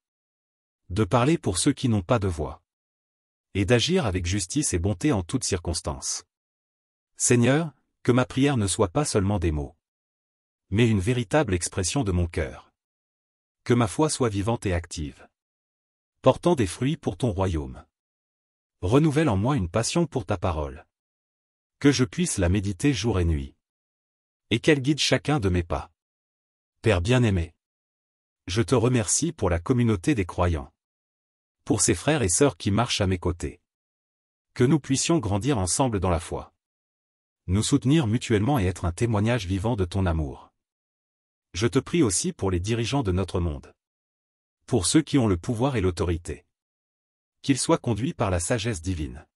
De parler pour ceux qui n'ont pas de voix. Et d'agir avec justice et bonté en toutes circonstances. Seigneur, que ma prière ne soit pas seulement des mots, mais une véritable expression de mon cœur. Que ma foi soit vivante et active. Portant des fruits pour ton royaume. Renouvelle en moi une passion pour ta parole. Que je puisse la méditer jour et nuit. Et qu'elle guide chacun de mes pas. Père bien-aimé, je te remercie pour la communauté des croyants. Pour ces frères et sœurs qui marchent à mes côtés. Que nous puissions grandir ensemble dans la foi. Nous soutenir mutuellement et être un témoignage vivant de ton amour. Je te prie aussi pour les dirigeants de notre monde. Pour ceux qui ont le pouvoir et l'autorité. Qu'ils soient conduits par la sagesse divine.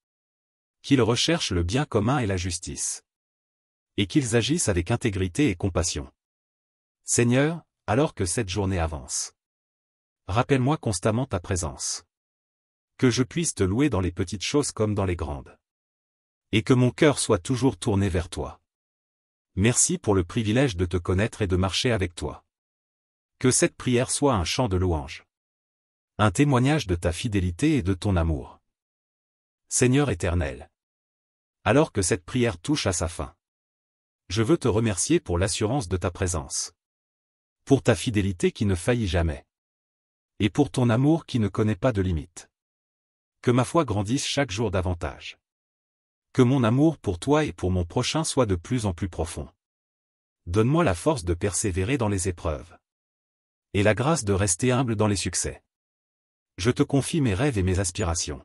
Qu'ils recherchent le bien commun et la justice. Et qu'ils agissent avec intégrité et compassion. Seigneur, alors que cette journée avance. Rappelle-moi constamment ta présence. Que je puisse te louer dans les petites choses comme dans les grandes. Et que mon cœur soit toujours tourné vers toi. Merci pour le privilège de te connaître et de marcher avec toi. Que cette prière soit un chant de louange. Un témoignage de ta fidélité et de ton amour. Seigneur éternel. Alors que cette prière touche à sa fin. Je veux te remercier pour l'assurance de ta présence. Pour ta fidélité qui ne faillit jamais. Et pour ton amour qui ne connaît pas de limite. Que ma foi grandisse chaque jour davantage. Que mon amour pour toi et pour mon prochain soit de plus en plus profond. Donne-moi la force de persévérer dans les épreuves. Et la grâce de rester humble dans les succès. Je te confie mes rêves et mes aspirations.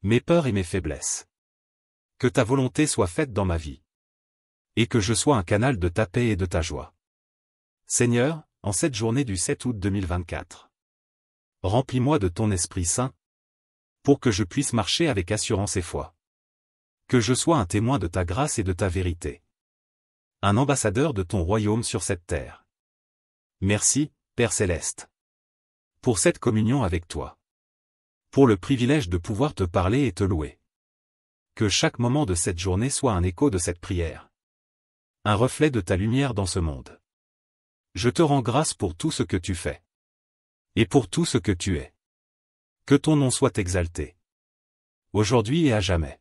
Mes peurs et mes faiblesses. Que ta volonté soit faite dans ma vie. Et que je sois un canal de ta paix et de ta joie. Seigneur, en cette journée du 7 août 2024. Remplis-moi de ton Esprit Saint, pour que je puisse marcher avec assurance et foi. Que je sois un témoin de ta grâce et de ta vérité. Un ambassadeur de ton royaume sur cette terre. Merci, Père Céleste. Pour cette communion avec toi. Pour le privilège de pouvoir te parler et te louer. Que chaque moment de cette journée soit un écho de cette prière. Un reflet de ta lumière dans ce monde. Je te rends grâce pour tout ce que tu fais. Et pour tout ce que tu es. Que ton nom soit exalté. Aujourd'hui et à jamais.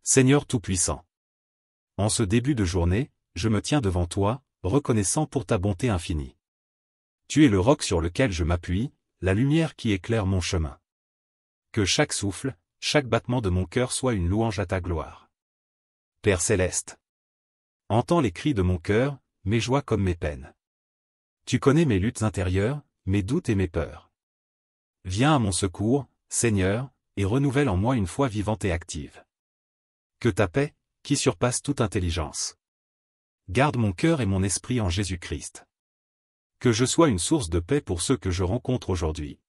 Seigneur Tout-Puissant. En ce début de journée, je me tiens devant toi, reconnaissant pour ta bonté infinie. Tu es le roc sur lequel je m'appuie, la lumière qui éclaire mon chemin. Que chaque souffle, chaque battement de mon cœur soit une louange à ta gloire. Père Céleste. Entends les cris de mon cœur, mes joies comme mes peines. Tu connais mes luttes intérieures, mes doutes et mes peurs. Viens à mon secours, Seigneur, et renouvelle en moi une foi vivante et active. Que ta paix, qui surpasse toute intelligence, garde mon cœur et mon esprit en Jésus-Christ. Que je sois une source de paix pour ceux que je rencontre aujourd'hui.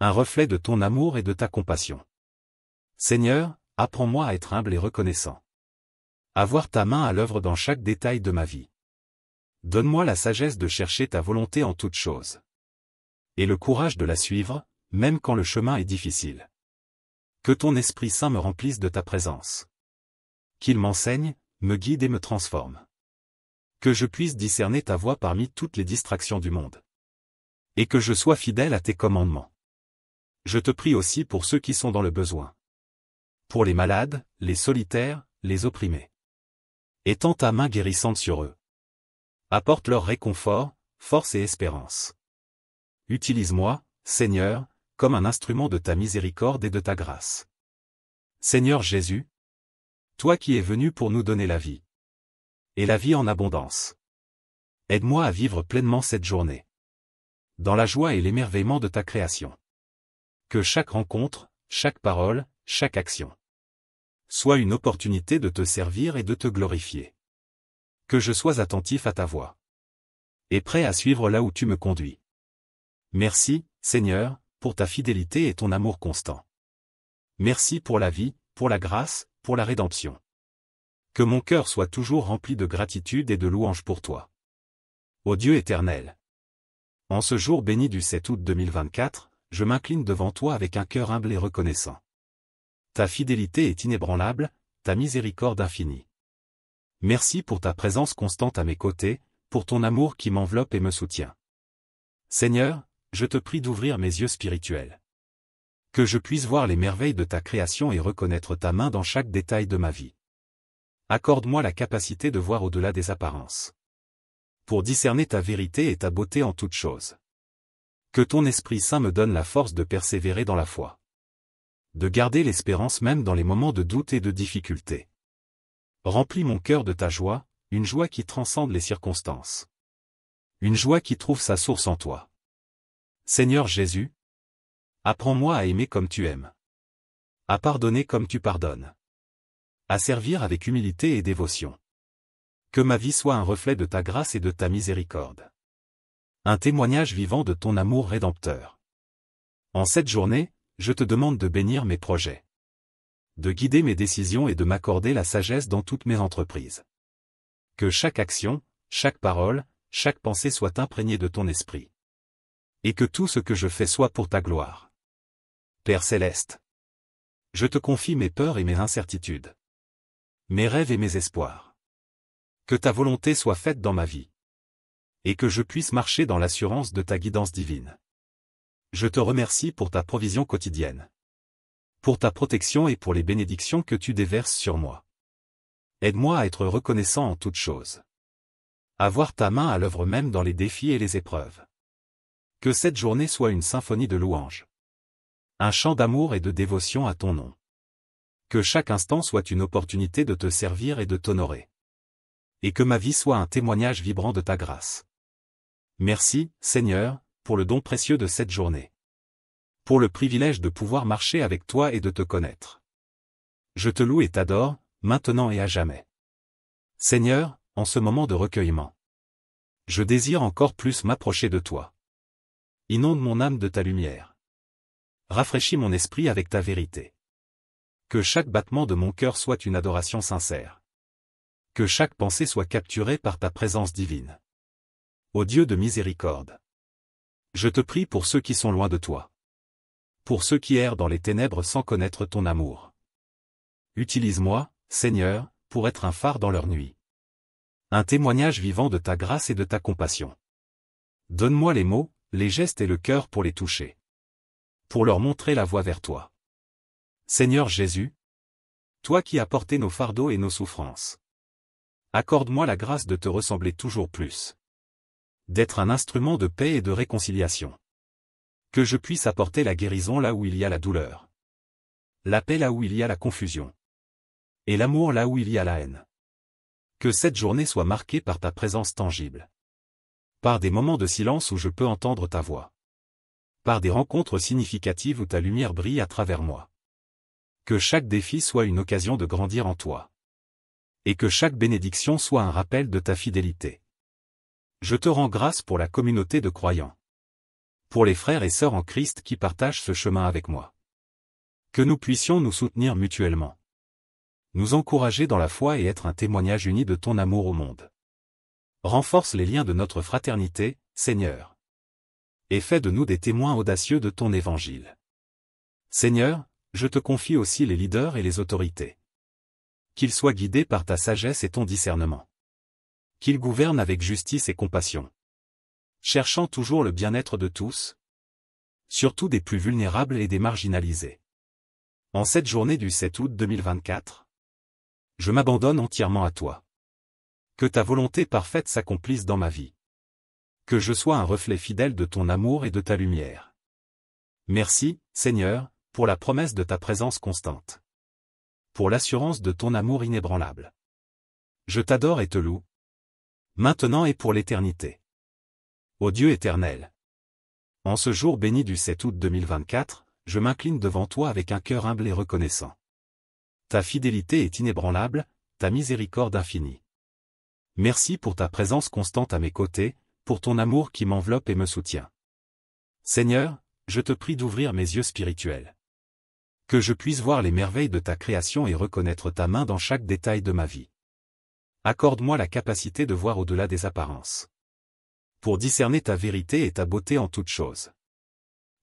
Un reflet de ton amour et de ta compassion. Seigneur, apprends-moi à être humble et reconnaissant. À voir ta main à l'œuvre dans chaque détail de ma vie. Donne-moi la sagesse de chercher ta volonté en toutes choses. Et le courage de la suivre, même quand le chemin est difficile. Que ton Esprit Saint me remplisse de ta présence. Qu'il m'enseigne, me guide et me transforme. Que je puisse discerner ta voix parmi toutes les distractions du monde. Et que je sois fidèle à tes commandements. Je te prie aussi pour ceux qui sont dans le besoin. Pour les malades, les solitaires, les opprimés. Étends ta main guérissante sur eux. Apporte leur réconfort, force et espérance. Utilise-moi, Seigneur, comme un instrument de ta miséricorde et de ta grâce. Seigneur Jésus, toi qui es venu pour nous donner la vie. Et la vie en abondance. Aide-moi à vivre pleinement cette journée. Dans la joie et l'émerveillement de ta création. Que chaque rencontre, chaque parole, chaque action soit une opportunité de te servir et de te glorifier. Que je sois attentif à ta voix. Et prêt à suivre là où tu me conduis. Merci, Seigneur, pour ta fidélité et ton amour constant. Merci pour la vie, pour la grâce, pour la rédemption. Que mon cœur soit toujours rempli de gratitude et de louange pour toi. Ô Dieu éternel. En ce jour béni du 7 août 2024, je m'incline devant toi avec un cœur humble et reconnaissant. Ta fidélité est inébranlable, ta miséricorde infinie. Merci pour ta présence constante à mes côtés, pour ton amour qui m'enveloppe et me soutient. Seigneur, je te prie d'ouvrir mes yeux spirituels. Que je puisse voir les merveilles de ta création et reconnaître ta main dans chaque détail de ma vie. Accorde-moi la capacité de voir au-delà des apparences. Pour discerner ta vérité et ta beauté en toutes choses. Que ton Esprit Saint me donne la force de persévérer dans la foi. De garder l'espérance même dans les moments de doute et de difficulté. Remplis mon cœur de ta joie, une joie qui transcende les circonstances. Une joie qui trouve sa source en toi. Seigneur Jésus, apprends-moi à aimer comme tu aimes. À pardonner comme tu pardonnes. À servir avec humilité et dévotion. Que ma vie soit un reflet de ta grâce et de ta miséricorde. Un témoignage vivant de ton amour rédempteur. En cette journée, je te demande de bénir mes projets. De guider mes décisions et de m'accorder la sagesse dans toutes mes entreprises. Que chaque action, chaque parole, chaque pensée soit imprégnée de ton esprit. Et que tout ce que je fais soit pour ta gloire. Père Céleste. Je te confie mes peurs et mes incertitudes. Mes rêves et mes espoirs. Que ta volonté soit faite dans ma vie. Et que je puisse marcher dans l'assurance de ta guidance divine. Je te remercie pour ta provision quotidienne. Pour ta protection et pour les bénédictions que tu déverses sur moi. Aide-moi à être reconnaissant en toutes choses. À voir ta main à l'œuvre même dans les défis et les épreuves. Que cette journée soit une symphonie de louanges. Un chant d'amour et de dévotion à ton nom. Que chaque instant soit une opportunité de te servir et de t'honorer. Et que ma vie soit un témoignage vibrant de ta grâce. Merci, Seigneur, pour le don précieux de cette journée. Pour le privilège de pouvoir marcher avec toi et de te connaître. Je te loue et t'adore, maintenant et à jamais. Seigneur, en ce moment de recueillement, je désire encore plus m'approcher de toi. Inonde mon âme de ta lumière. Rafraîchis mon esprit avec ta vérité. Que chaque battement de mon cœur soit une adoration sincère. Que chaque pensée soit capturée par ta présence divine. Ô Dieu de miséricorde, je te prie pour ceux qui sont loin de toi. Pour ceux qui errent dans les ténèbres sans connaître ton amour. Utilise-moi, Seigneur, pour être un phare dans leur nuit. Un témoignage vivant de ta grâce et de ta compassion. Donne-moi les mots, les gestes et le cœur pour les toucher. Pour leur montrer la voie vers toi. Seigneur Jésus, toi qui as porté nos fardeaux et nos souffrances. Accorde-moi la grâce de te ressembler toujours plus. D'être un instrument de paix et de réconciliation. Que je puisse apporter la guérison là où il y a la douleur. La paix là où il y a la confusion. Et l'amour là où il y a la haine. Que cette journée soit marquée par ta présence tangible. Par des moments de silence où je peux entendre ta voix. Par des rencontres significatives où ta lumière brille à travers moi. Que chaque défi soit une occasion de grandir en toi. Et que chaque bénédiction soit un rappel de ta fidélité. Je te rends grâce pour la communauté de croyants. Pour les frères et sœurs en Christ qui partagent ce chemin avec moi. Que nous puissions nous soutenir mutuellement. Nous encourager dans la foi et être un témoignage uni de ton amour au monde. Renforce les liens de notre fraternité, Seigneur. Et fais de nous des témoins audacieux de ton évangile. Seigneur, je te confie aussi les leaders et les autorités. Qu'ils soient guidés par ta sagesse et ton discernement. Qu'ils gouvernent avec justice et compassion. Cherchant toujours le bien-être de tous. Surtout des plus vulnérables et des marginalisés. En cette journée du 7 août 2024, je m'abandonne entièrement à toi. Que ta volonté parfaite s'accomplisse dans ma vie. Que je sois un reflet fidèle de ton amour et de ta lumière. Merci, Seigneur, pour la promesse de ta présence constante. Pour l'assurance de ton amour inébranlable. Je t'adore et te loue. Maintenant et pour l'éternité. Ô Dieu éternel. En ce jour béni du 7 août 2024, je m'incline devant toi avec un cœur humble et reconnaissant. Ta fidélité est inébranlable, ta miséricorde infinie. Merci pour ta présence constante à mes côtés, pour ton amour qui m'enveloppe et me soutient. Seigneur, je te prie d'ouvrir mes yeux spirituels. Que je puisse voir les merveilles de ta création et reconnaître ta main dans chaque détail de ma vie. Accorde-moi la capacité de voir au-delà des apparences. Pour discerner ta vérité et ta beauté en toutes choses.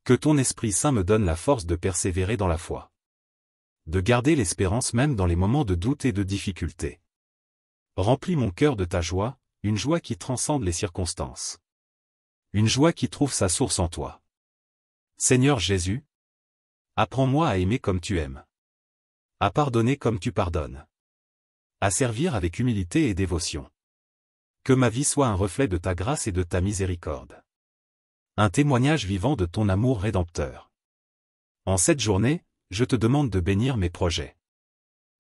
Que ton Esprit Saint me donne la force de persévérer dans la foi. De garder l'espérance même dans les moments de doute et de difficulté. Remplis mon cœur de ta joie, une joie qui transcende les circonstances. Une joie qui trouve sa source en toi. Seigneur Jésus, apprends-moi à aimer comme tu aimes. À pardonner comme tu pardonnes. À servir avec humilité et dévotion. Que ma vie soit un reflet de ta grâce et de ta miséricorde. Un témoignage vivant de ton amour rédempteur. En cette journée, je te demande de bénir mes projets.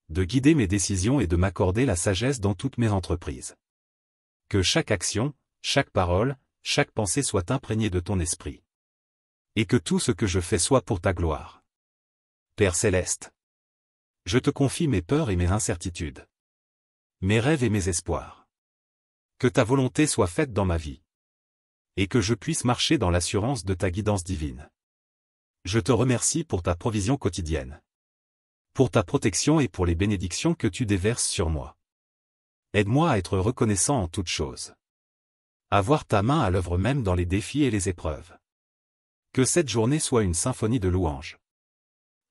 De guider mes décisions et de m'accorder la sagesse dans toutes mes entreprises. Que chaque action, chaque parole, chaque pensée soit imprégnée de ton esprit. Et que tout ce que je fais soit pour ta gloire. Père céleste. Je te confie mes peurs et mes incertitudes. Mes rêves et mes espoirs. Que ta volonté soit faite dans ma vie. Et que je puisse marcher dans l'assurance de ta guidance divine. Je te remercie pour ta provision quotidienne. Pour ta protection et pour les bénédictions que tu déverses sur moi. Aide-moi à être reconnaissant en toutes choses. À voir ta main à l'œuvre même dans les défis et les épreuves. Que cette journée soit une symphonie de louanges.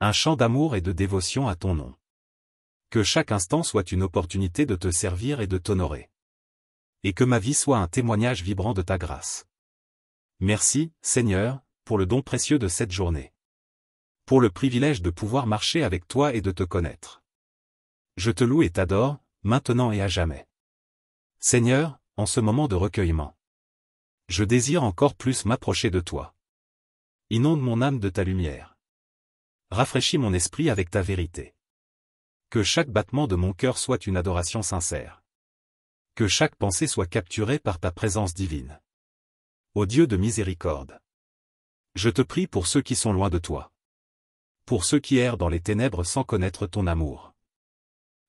Un chant d'amour et de dévotion à ton nom. Que chaque instant soit une opportunité de te servir et de t'honorer. Et que ma vie soit un témoignage vibrant de ta grâce. Merci, Seigneur, pour le don précieux de cette journée. Pour le privilège de pouvoir marcher avec toi et de te connaître. Je te loue et t'adore, maintenant et à jamais. Seigneur, en ce moment de recueillement. Je désire encore plus m'approcher de toi. Inonde mon âme de ta lumière. Rafraîchis mon esprit avec ta vérité. Que chaque battement de mon cœur soit une adoration sincère. Que chaque pensée soit capturée par ta présence divine. Ô Dieu de miséricorde. Je te prie pour ceux qui sont loin de toi. pour ceux qui errent dans les ténèbres sans connaître ton amour.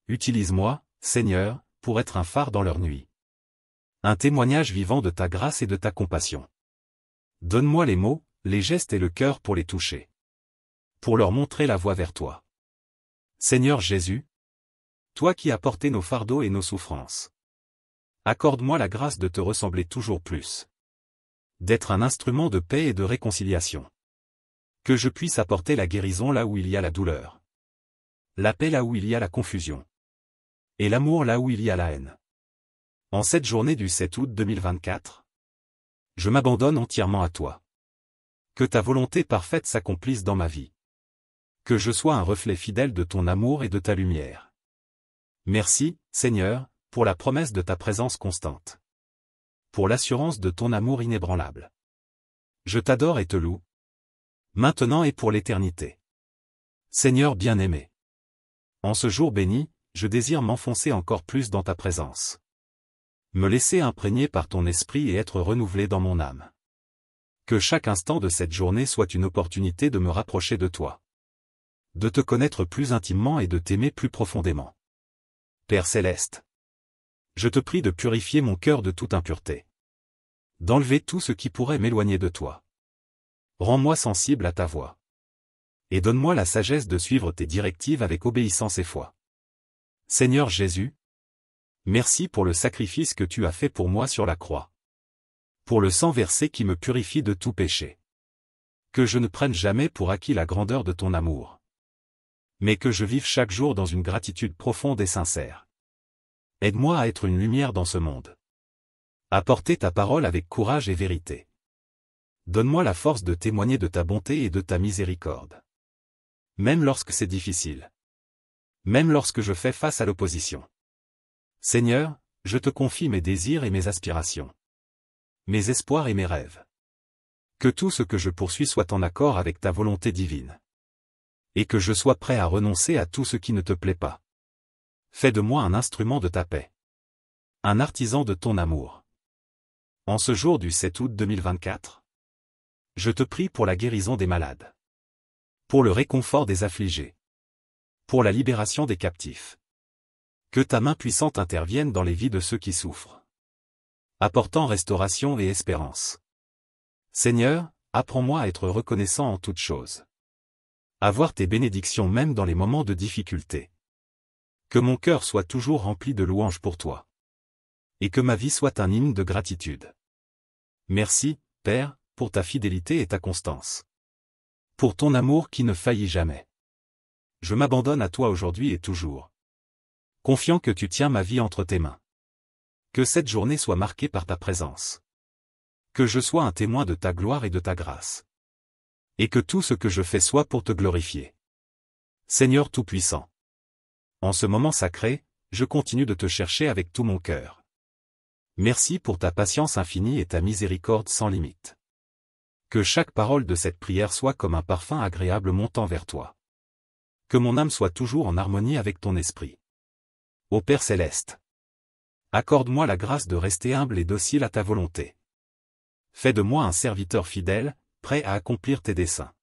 Utilise-moi, Seigneur, pour être un phare dans leur nuit. Un témoignage vivant de ta grâce et de ta compassion. Donne-moi les mots, les gestes et le cœur pour les toucher. Pour leur montrer la voie vers toi. Seigneur Jésus, toi qui as porté nos fardeaux et nos souffrances. Accorde-moi la grâce de te ressembler toujours plus. D'être un instrument de paix et de réconciliation. Que je puisse apporter la guérison là où il y a la douleur. La paix là où il y a la confusion. Et l'amour là où il y a la haine. En cette journée du 7 août 2024, je m'abandonne entièrement à toi. Que ta volonté parfaite s'accomplisse dans ma vie. Que je sois un reflet fidèle de ton amour et de ta lumière. Merci, Seigneur, pour la promesse de ta présence constante. Pour l'assurance de ton amour inébranlable. Je t'adore et te loue. Maintenant et pour l'éternité. Seigneur bien-aimé. En ce jour béni, je désire m'enfoncer encore plus dans ta présence. Me laisser imprégner par ton esprit et être renouvelé dans mon âme. Que chaque instant de cette journée soit une opportunité de me rapprocher de toi. De te connaître plus intimement et de t'aimer plus profondément. Père céleste. Je te prie de purifier mon cœur de toute impureté. D'enlever tout ce qui pourrait m'éloigner de toi. Rends-moi sensible à ta voix. Et donne-moi la sagesse de suivre tes directives avec obéissance et foi. Seigneur Jésus, merci pour le sacrifice que tu as fait pour moi sur la croix. Pour le sang versé qui me purifie de tout péché. Que je ne prenne jamais pour acquis la grandeur de ton amour. Mais que je vive chaque jour dans une gratitude profonde et sincère. Aide-moi à être une lumière dans ce monde. À porter ta parole avec courage et vérité. Donne-moi la force de témoigner de ta bonté et de ta miséricorde. Même lorsque c'est difficile. Même lorsque je fais face à l'opposition. Seigneur, je te confie mes désirs et mes aspirations. Mes espoirs et mes rêves. Que tout ce que je poursuis soit en accord avec ta volonté divine. Et que je sois prêt à renoncer à tout ce qui ne te plaît pas. Fais de moi un instrument de ta paix. Un artisan de ton amour. En ce jour du 7 août 2024, je te prie pour la guérison des malades. Pour le réconfort des affligés. Pour la libération des captifs. Que ta main puissante intervienne dans les vies de ceux qui souffrent. Apportant restauration et espérance. Seigneur, apprends-moi à être reconnaissant en toutes choses. À voir tes bénédictions même dans les moments de difficulté. Que mon cœur soit toujours rempli de louanges pour toi. Et que ma vie soit un hymne de gratitude. Merci, Père, pour ta fidélité et ta constance. Pour ton amour qui ne faillit jamais. Je m'abandonne à toi aujourd'hui et toujours. Confiant que tu tiens ma vie entre tes mains. Que cette journée soit marquée par ta présence. Que je sois un témoin de ta gloire et de ta grâce. Et que tout ce que je fais soit pour te glorifier. Seigneur Tout-Puissant. En ce moment sacré, je continue de te chercher avec tout mon cœur. Merci pour ta patience infinie et ta miséricorde sans limite. Que chaque parole de cette prière soit comme un parfum agréable montant vers toi. Que mon âme soit toujours en harmonie avec ton esprit. Ô Père céleste, accorde-moi la grâce de rester humble et docile à ta volonté. Fais de moi un serviteur fidèle, prêt à accomplir tes desseins.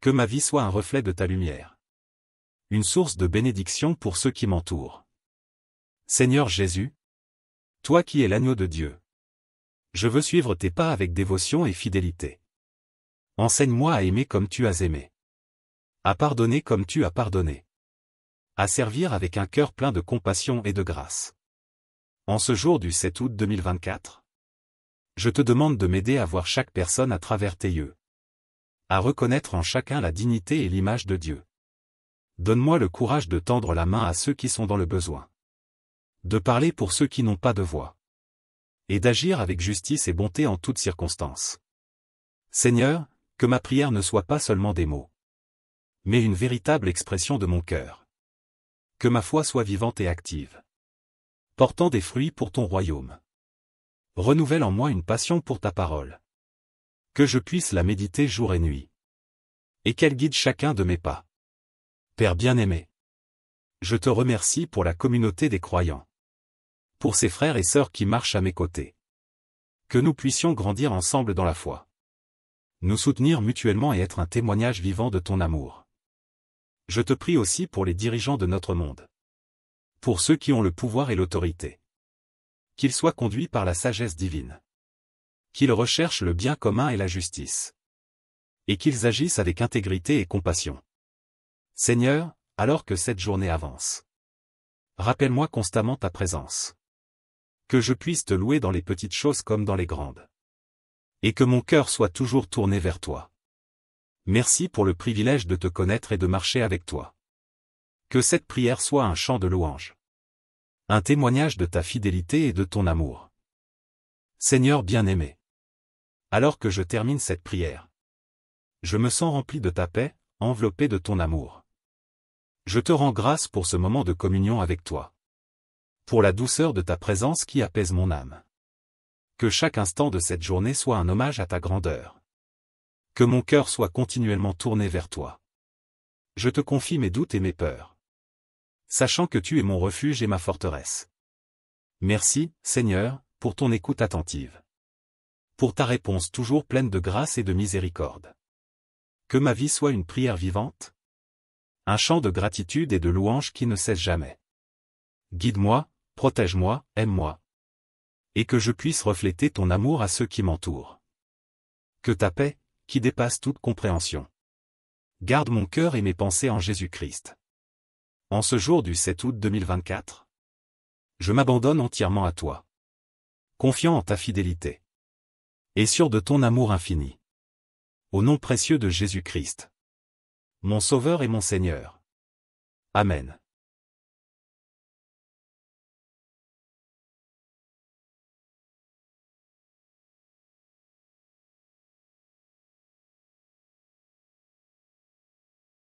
Que ma vie soit un reflet de ta lumière. Une source de bénédiction pour ceux qui m'entourent. Seigneur Jésus, toi qui es l'agneau de Dieu. Je veux suivre tes pas avec dévotion et fidélité. Enseigne-moi à aimer comme tu as aimé. À pardonner comme tu as pardonné. À servir avec un cœur plein de compassion et de grâce. En ce jour du 7 août 2024, je te demande de m'aider à voir chaque personne à travers tes yeux. À reconnaître en chacun la dignité et l'image de Dieu. Donne-moi le courage de tendre la main à ceux qui sont dans le besoin. De parler pour ceux qui n'ont pas de voix. Et d'agir avec justice et bonté en toutes circonstances. Seigneur, que ma prière ne soit pas seulement des mots, mais une véritable expression de mon cœur. Que ma foi soit vivante et active, portant des fruits pour ton royaume. Renouvelle en moi une passion pour ta parole. Que je puisse la méditer jour et nuit. Et qu'elle guide chacun de mes pas. Père bien-aimé, je te remercie pour la communauté des croyants. Pour ces frères et sœurs qui marchent à mes côtés. Que nous puissions grandir ensemble dans la foi. Nous soutenir mutuellement et être un témoignage vivant de ton amour. Je te prie aussi pour les dirigeants de notre monde. Pour ceux qui ont le pouvoir et l'autorité. Qu'ils soient conduits par la sagesse divine. Qu'ils recherchent le bien commun et la justice. Et qu'ils agissent avec intégrité et compassion. Seigneur, alors que cette journée avance. Rappelle-moi constamment ta présence. Que je puisse te louer dans les petites choses comme dans les grandes. Et que mon cœur soit toujours tourné vers toi. Merci pour le privilège de te connaître et de marcher avec toi. Que cette prière soit un chant de louange. Un témoignage de ta fidélité et de ton amour. Seigneur bien-aimé. Alors que je termine cette prière, je me sens rempli de ta paix, enveloppé de ton amour. Je te rends grâce pour ce moment de communion avec toi. Pour la douceur de ta présence qui apaise mon âme. Que chaque instant de cette journée soit un hommage à ta grandeur. Que mon cœur soit continuellement tourné vers toi. Je te confie mes doutes et mes peurs. Sachant que tu es mon refuge et ma forteresse. Merci, Seigneur, pour ton écoute attentive. Pour ta réponse toujours pleine de grâce et de miséricorde. Que ma vie soit une prière vivante. Un chant de gratitude et de louange qui ne cesse jamais. Guide-moi, protège-moi, aime-moi. Et que je puisse refléter ton amour à ceux qui m'entourent. Que ta paix, qui dépasse toute compréhension, garde mon cœur et mes pensées en Jésus-Christ. En ce jour du 7 août 2024, je m'abandonne entièrement à toi. Confiant en ta fidélité. Et sûr de ton amour infini. Au nom précieux de Jésus-Christ. Mon Sauveur et mon Seigneur. Amen.